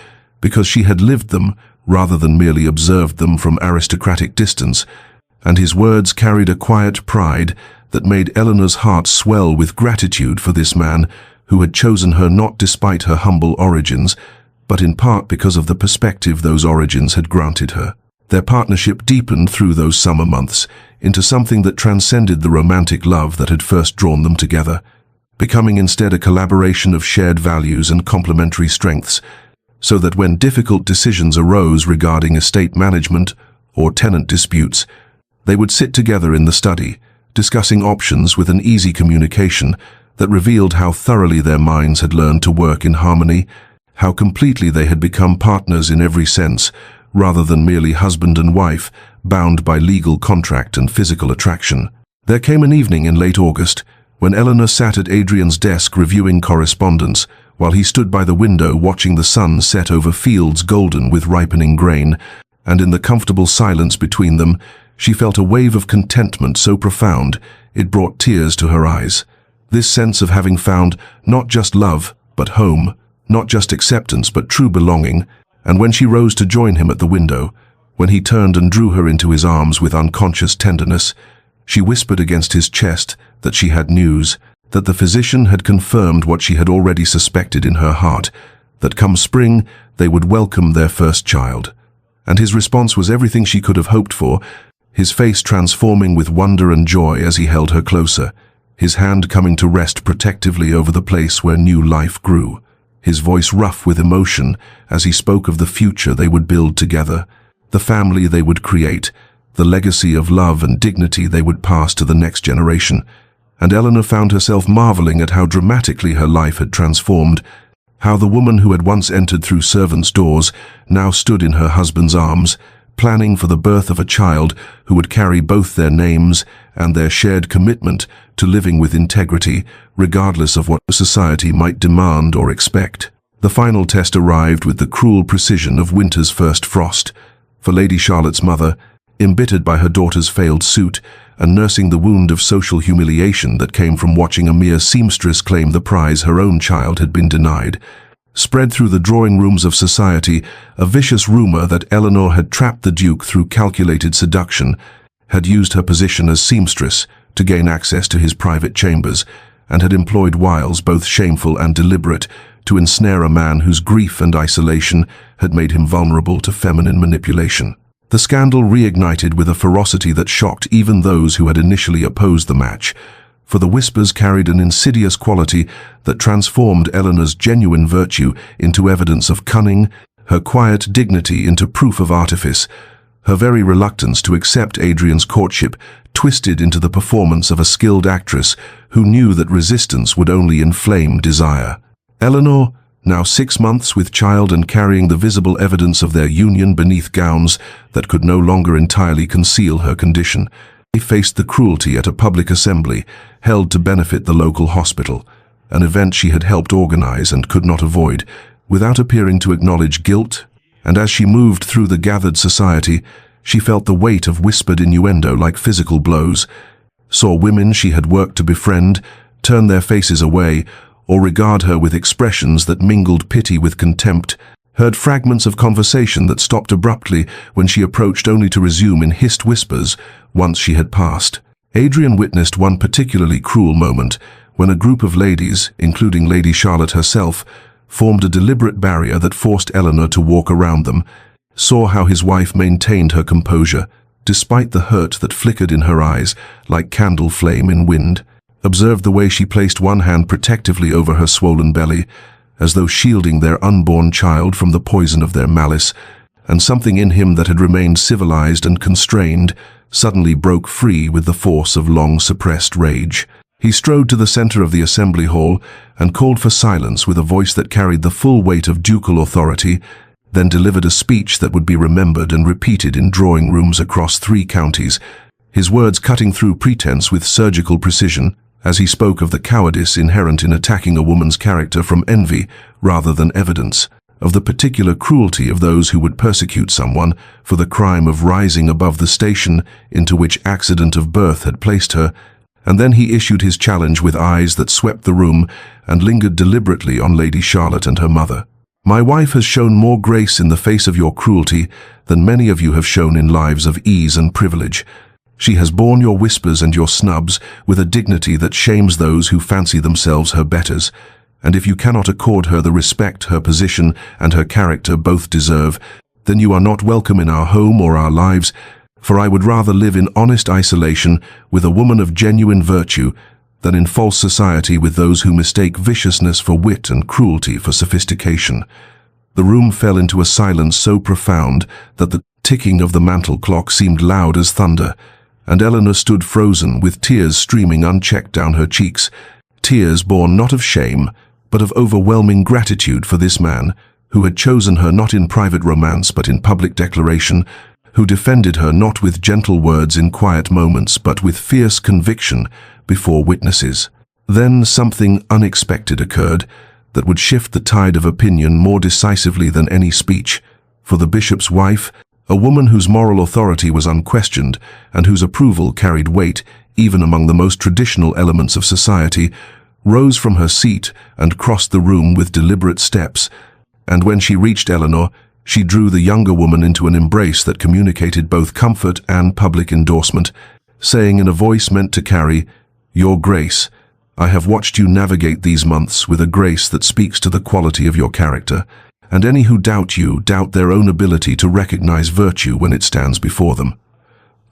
because she had lived them rather than merely observed them from aristocratic distance, and his words carried a quiet pride that made Eleanor's heart swell with gratitude for this man who had chosen her not despite her humble origins, but in part because of the perspective those origins had granted her. Their partnership deepened through those summer months into something that transcended the romantic love that had first drawn them together, becoming instead a collaboration of shared values and complementary strengths, so that when difficult decisions arose regarding estate management or tenant disputes, they would sit together in the study, discussing options with an easy communication that revealed how thoroughly their minds had learned to work in harmony, how completely they had become partners in every sense, rather than merely husband and wife, bound by legal contract and physical attraction. There came an evening in late August when Eleanor sat at Adrian's desk reviewing correspondence, while he stood by the window watching the sun set over fields golden with ripening grain, and in the comfortable silence between them, she felt a wave of contentment so profound it brought tears to her eyes. This sense of having found not just love, but home, not just acceptance, but true belonging, and when she rose to join him at the window, when he turned and drew her into his arms with unconscious tenderness, she whispered against his chest that she had news, that the physician had confirmed what she had already suspected in her heart, that come spring they would welcome their first child. And his response was everything she could have hoped for, his face transforming with wonder and joy as he held her closer, his hand coming to rest protectively over the place where new life grew, his voice rough with emotion as he spoke of the future they would build together, the family they would create, the legacy of love and dignity they would pass to the next generation. And Eleanor found herself marveling at how dramatically her life had transformed, how the woman who had once entered through servants' doors now stood in her husband's arms, planning for the birth of a child who would carry both their names and their shared commitment to living with integrity, regardless of what society might demand or expect. The final test arrived with the cruel precision of winter's first frost. For Lady Charlotte's mother, embittered by her daughter's failed suit and nursing the wound of social humiliation that came from watching a mere seamstress claim the prize her own child had been denied, spread through the drawing rooms of society a vicious rumor that Eleanor had trapped the Duke through calculated seduction, had used her position as seamstress to gain access to his private chambers, and had employed wiles both shameful and deliberate to ensnare a man whose grief and isolation had made him vulnerable to feminine manipulation. The scandal reignited with a ferocity that shocked even those who had initially opposed the match, for the whispers carried an insidious quality that transformed Eleanor's genuine virtue into evidence of cunning, her quiet dignity into proof of artifice, her very reluctance to accept Adrian's courtship twisted into the performance of a skilled actress who knew that resistance would only inflame desire. Eleanor, now 6 months with child and carrying the visible evidence of their union beneath gowns that could no longer entirely conceal her condition, faced the cruelty at a public assembly held to benefit the local hospital, an event she had helped organize and could not avoid, without appearing to acknowledge guilt. And as she moved through the gathered society, she felt the weight of whispered innuendo like physical blows, saw women she had worked to befriend turn their faces away or regard her with expressions that mingled pity with contempt, heard fragments of conversation that stopped abruptly when she approached only to resume in hissed whispers once she had passed. Adrian witnessed one particularly cruel moment when a group of ladies, including Lady Charlotte herself, formed a deliberate barrier that forced Eleanor to walk around them, saw how his wife maintained her composure, despite the hurt that flickered in her eyes like candle flame in wind, observed the way she placed one hand protectively over her swollen belly, as though shielding their unborn child from the poison of their malice, and something in him that had remained civilized and constrained suddenly broke free with the force of long-suppressed rage. He strode to the center of the assembly hall and called for silence with a voice that carried the full weight of ducal authority, then delivered a speech that would be remembered and repeated in drawing rooms across 3 counties, his words cutting through pretense with surgical precision, as he spoke of the cowardice inherent in attacking a woman's character from envy rather than evidence, of the particular cruelty of those who would persecute someone for the crime of rising above the station into which accident of birth had placed her, and then he issued his challenge with eyes that swept the room and lingered deliberately on Lady Charlotte and her mother. "My wife has shown more grace in the face of your cruelty than many of you have shown in lives of ease and privilege. She has borne your whispers and your snubs with a dignity that shames those who fancy themselves her betters, and if you cannot accord her the respect her position and her character both deserve, then you are not welcome in our home or our lives, for I would rather live in honest isolation with a woman of genuine virtue than in false society with those who mistake viciousness for wit and cruelty for sophistication." The room fell into a silence so profound that the ticking of the mantel clock seemed loud as thunder, and Eleanor stood frozen with tears streaming unchecked down her cheeks, tears born not of shame, but of overwhelming gratitude for this man, who had chosen her not in private romance but in public declaration, who defended her not with gentle words in quiet moments but with fierce conviction before witnesses. Then something unexpected occurred that would shift the tide of opinion more decisively than any speech, for the bishop's wife, a woman whose moral authority was unquestioned and whose approval carried weight even among the most traditional elements of society, rose from her seat and crossed the room with deliberate steps, and when she reached Eleanor, she drew the younger woman into an embrace that communicated both comfort and public endorsement, saying in a voice meant to carry, "Your Grace, I have watched you navigate these months with a grace that speaks to the quality of your character, and any who doubt you doubt their own ability to recognize virtue when it stands before them."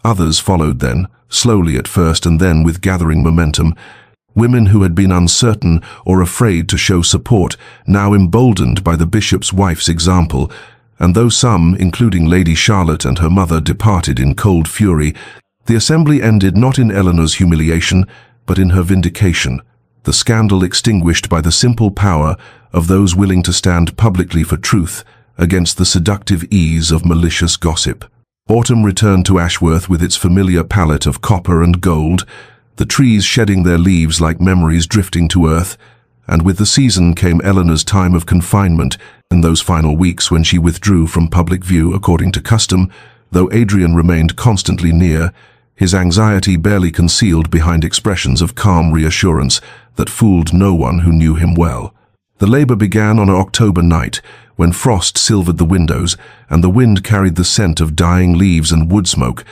Others followed then, slowly at first and then with gathering momentum, women who had been uncertain or afraid to show support, now emboldened by the bishop's wife's example, and though some, including Lady Charlotte and her mother, departed in cold fury, the assembly ended not in Eleanor's humiliation, but in her vindication, the scandal extinguished by the simple power of those willing to stand publicly for truth against the seductive ease of malicious gossip. Autumn returned to Ashworth with its familiar palette of copper and gold, the trees shedding their leaves like memories drifting to earth, and with the season came Eleanor's time of confinement in those final weeks when she withdrew from public view according to custom, though Adrian remained constantly near, his anxiety barely concealed behind expressions of calm reassurance that fooled no one who knew him well. The labor began on an October night, when frost silvered the windows and the wind carried the scent of dying leaves and wood smoke,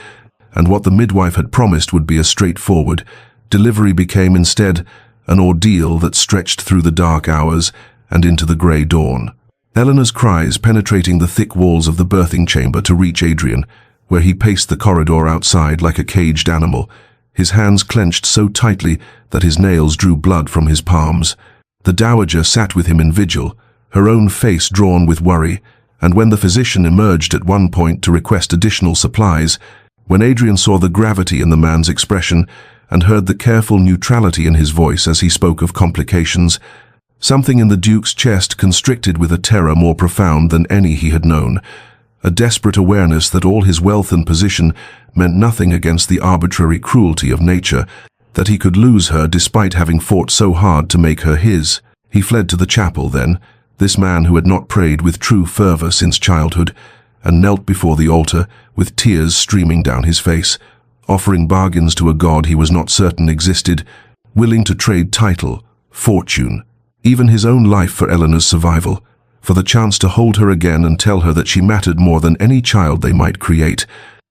and what the midwife had promised would be a straightforward delivery became instead an ordeal that stretched through the dark hours and into the grey dawn. Eleanor's cries penetrating the thick walls of the birthing chamber to reach Adrian, where he paced the corridor outside like a caged animal, his hands clenched so tightly that his nails drew blood from his palms. The dowager sat with him in vigil, her own face drawn with worry, And when the physician emerged at one point to request additional supplies, when Adrian saw the gravity in the man's expression and heard the careful neutrality in his voice as he spoke of complications, something in the Duke's chest constricted with a terror more profound than any he had known, a desperate awareness that all his wealth and position meant nothing against the arbitrary cruelty of nature, that he could lose her despite having fought so hard to make her his. He fled to the chapel then, this man who had not prayed with true fervor since childhood, and knelt before the altar with tears streaming down his face, offering bargains to a God he was not certain existed, willing to trade title, fortune, even his own life for Eleanor's survival, for the chance to hold her again and tell her that she mattered more than any child they might create,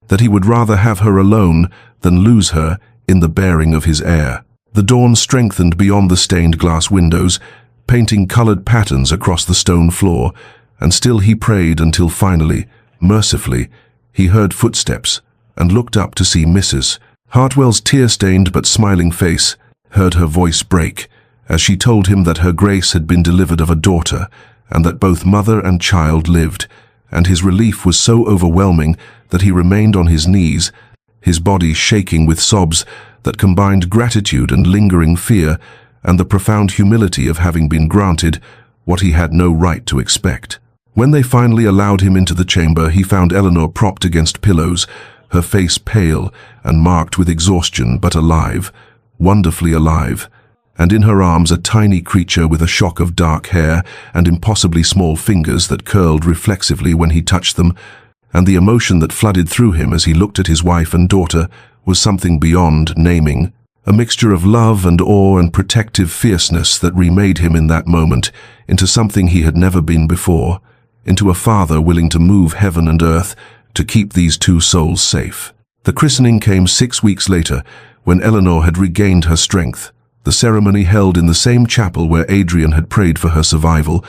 that he would rather have her alone than lose her in the bearing of his heir. The dawn strengthened beyond the stained glass windows, painting colored patterns across the stone floor, and still he prayed until finally, mercifully, he heard footsteps and looked up to see Mrs. Hartwell's tear-stained but smiling face, heard her voice break as she told him that her Grace had been delivered of a daughter and that both mother and child lived, and his relief was so overwhelming that he remained on his knees, his body shaking with sobs that combined gratitude and lingering fear and the profound humility of having been granted what he had no right to expect. When they finally allowed him into the chamber, he found Eleanor propped against pillows, her face pale and marked with exhaustion, but alive, wonderfully alive, and in her arms a tiny creature with a shock of dark hair and impossibly small fingers that curled reflexively when he touched them, and the emotion that flooded through him as he looked at his wife and daughter was something beyond naming, a mixture of love and awe and protective fierceness that remade him in that moment into something he had never been before, into a father willing to move heaven and earth to keep these two souls safe. The christening came 6 weeks later, when Eleanor had regained her strength, the ceremony held in the same chapel where Adrian had prayed for her survival,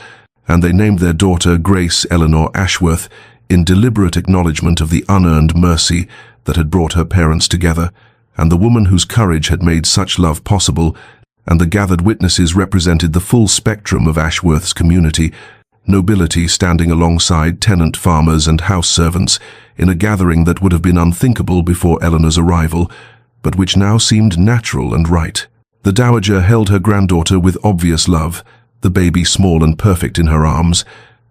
and they named their daughter Grace Eleanor Ashworth in deliberate acknowledgement of the unearned mercy that had brought her parents together, and the woman whose courage had made such love possible, and the gathered witnesses represented the full spectrum of Ashworth's community, nobility standing alongside tenant farmers and house servants in a gathering that would have been unthinkable before Eleanor's arrival, but which now seemed natural and right. The dowager held her granddaughter with obvious love, the baby small and perfect in her arms,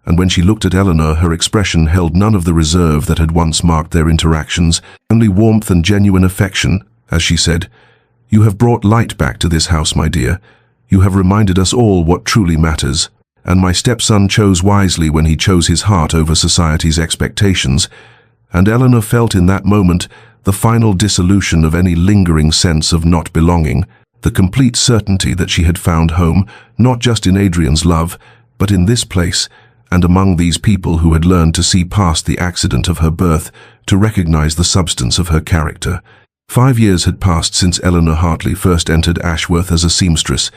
and when she looked at Eleanor, her expression held none of the reserve that had once marked their interactions, only warmth and genuine affection, as she said, "You have brought light back to this house, my dear. You have reminded us all what truly matters, and my stepson chose wisely when he chose his heart over society's expectations." And Eleanor felt in that moment the final dissolution of any lingering sense of not belonging, the complete certainty that she had found home, not just in Adrian's love, but in this place, and among these people who had learned to see past the accident of her birth, to recognize the substance of her character. 5 years had passed since Eleanor Hartley first entered Ashworth as a seamstress,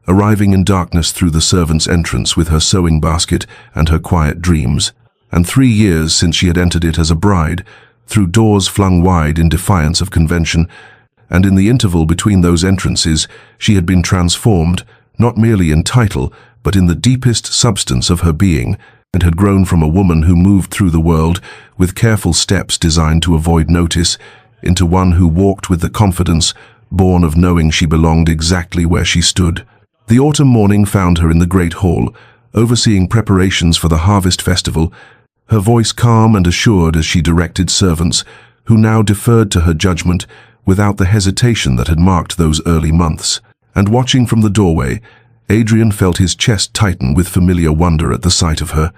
arriving in darkness through the servants' entrance with her sewing basket and her quiet dreams, and 3 years since she had entered it as a bride, through doors flung wide in defiance of convention, and in the interval between those entrances she had been transformed, not merely in title, but in the deepest substance of her being, and had grown from a woman who moved through the world with careful steps designed to avoid notice, into one who walked with the confidence born of knowing she belonged exactly where she stood. The autumn morning found her in the great hall, overseeing preparations for the harvest festival, her voice calm and assured as she directed servants, who now deferred to her judgment without the hesitation that had marked those early months. And watching from the doorway, Adrian felt his chest tighten with familiar wonder at the sight of her.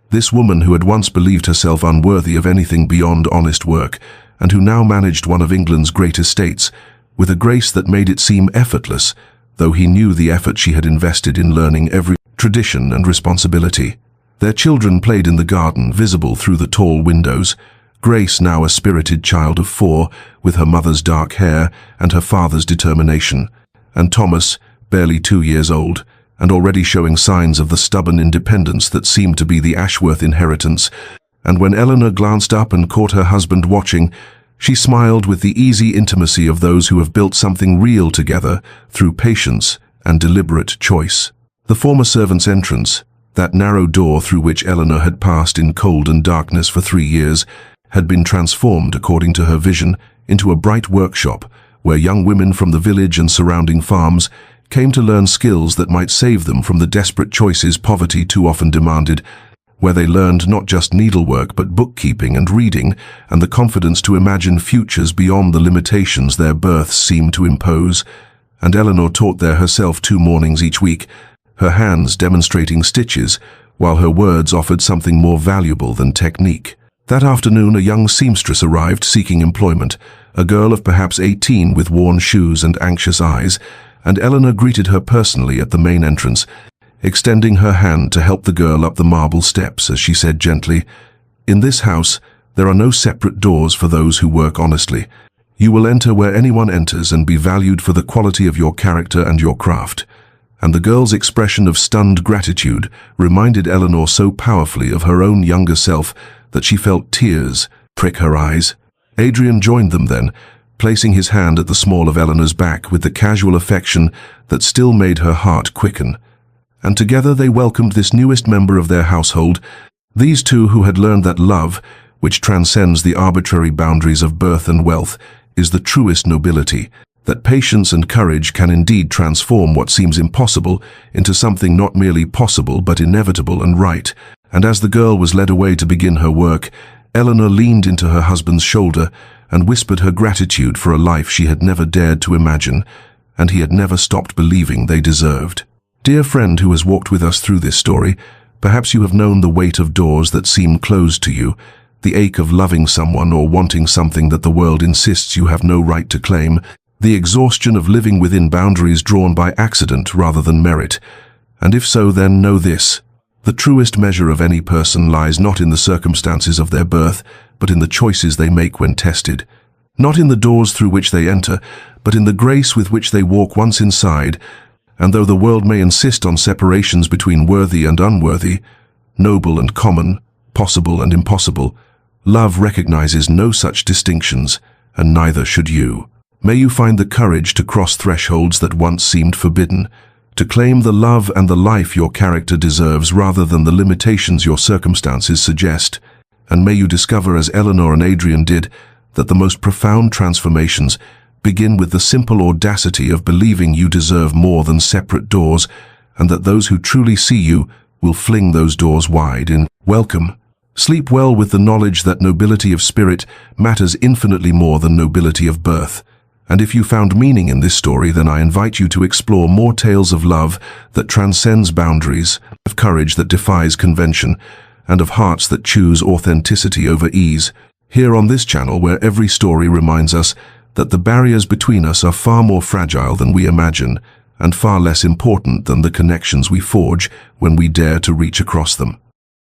This woman who had once believed herself unworthy of anything beyond honest work, and who now managed one of England's great estates, with a grace that made it seem effortless, though he knew the effort she had invested in learning every tradition and responsibility. Their children played in the garden, visible through the tall windows, Grace now a spirited child of 4, with her mother's dark hair and her father's determination, and Thomas, barely 2 years old, and already showing signs of the stubborn independence that seemed to be the Ashworth inheritance. And when Eleanor glanced up and caught her husband watching, she smiled with the easy intimacy of those who have built something real together through patience and deliberate choice. The former servant's entrance, That narrow door through which Eleanor had passed in cold and darkness for 3 years had been transformed, according to her vision, into a bright workshop where young women from the village and surrounding farms came to learn skills that might save them from the desperate choices poverty too often demanded, where they learned not just needlework but bookkeeping and reading, and the confidence to imagine futures beyond the limitations their births seemed to impose. And Eleanor taught there herself 2 mornings each week, her hands demonstrating stitches, while her words offered something more valuable than technique. That afternoon, a young seamstress arrived seeking employment, a girl of perhaps 18 with worn shoes and anxious eyes, and Eleanor greeted her personally at the main entrance, extending her hand to help the girl up the marble steps as she said gently, "In this house, there are no separate doors for those who work honestly. You will enter where anyone enters and be valued for the quality of your character and your craft." And the girl's expression of stunned gratitude reminded Eleanor so powerfully of her own younger self that she felt tears prick her eyes. Adrian joined them then, placing his hand at the small of Eleanor's back with the casual affection that still made her heart quicken. And together they welcomed this newest member of their household, these two who had learned that love, which transcends the arbitrary boundaries of birth and wealth, is the truest nobility, that patience and courage can indeed transform what seems impossible into something not merely possible but inevitable and right. And as the girl was led away to begin her work, Eleanor leaned into her husband's shoulder and whispered her gratitude for a life she had never dared to imagine, and he had never stopped believing they deserved. Dear friend who has walked with us through this story, perhaps you have known the weight of doors that seem closed to you, the ache of loving someone or wanting something that the world insists you have no right to claim, the exhaustion of living within boundaries drawn by accident rather than merit. And if so, then know this: the truest measure of any person lies not in the circumstances of their birth, but in the choices they make when tested. Not in the doors through which they enter, but in the grace with which they walk once inside. And though the world may insist on separations between worthy and unworthy, noble and common, possible and impossible, love recognizes no such distinctions, and neither should you. May you find the courage to cross thresholds that once seemed forbidden, to claim the love and the life your character deserves rather than the limitations your circumstances suggest. And may you discover, as Eleanor and Adrian did, that the most profound transformations begin with the simple audacity of believing you deserve more than separate doors, and that those who truly see you will fling those doors wide in welcome. Sleep well with the knowledge that nobility of spirit matters infinitely more than nobility of birth. And if you found meaning in this story, then I invite you to explore more tales of love that transcends boundaries, of courage that defies convention, and of hearts that choose authenticity over ease, here on this channel, where every story reminds us that the barriers between us are far more fragile than we imagine, and far less important than the connections we forge when we dare to reach across them.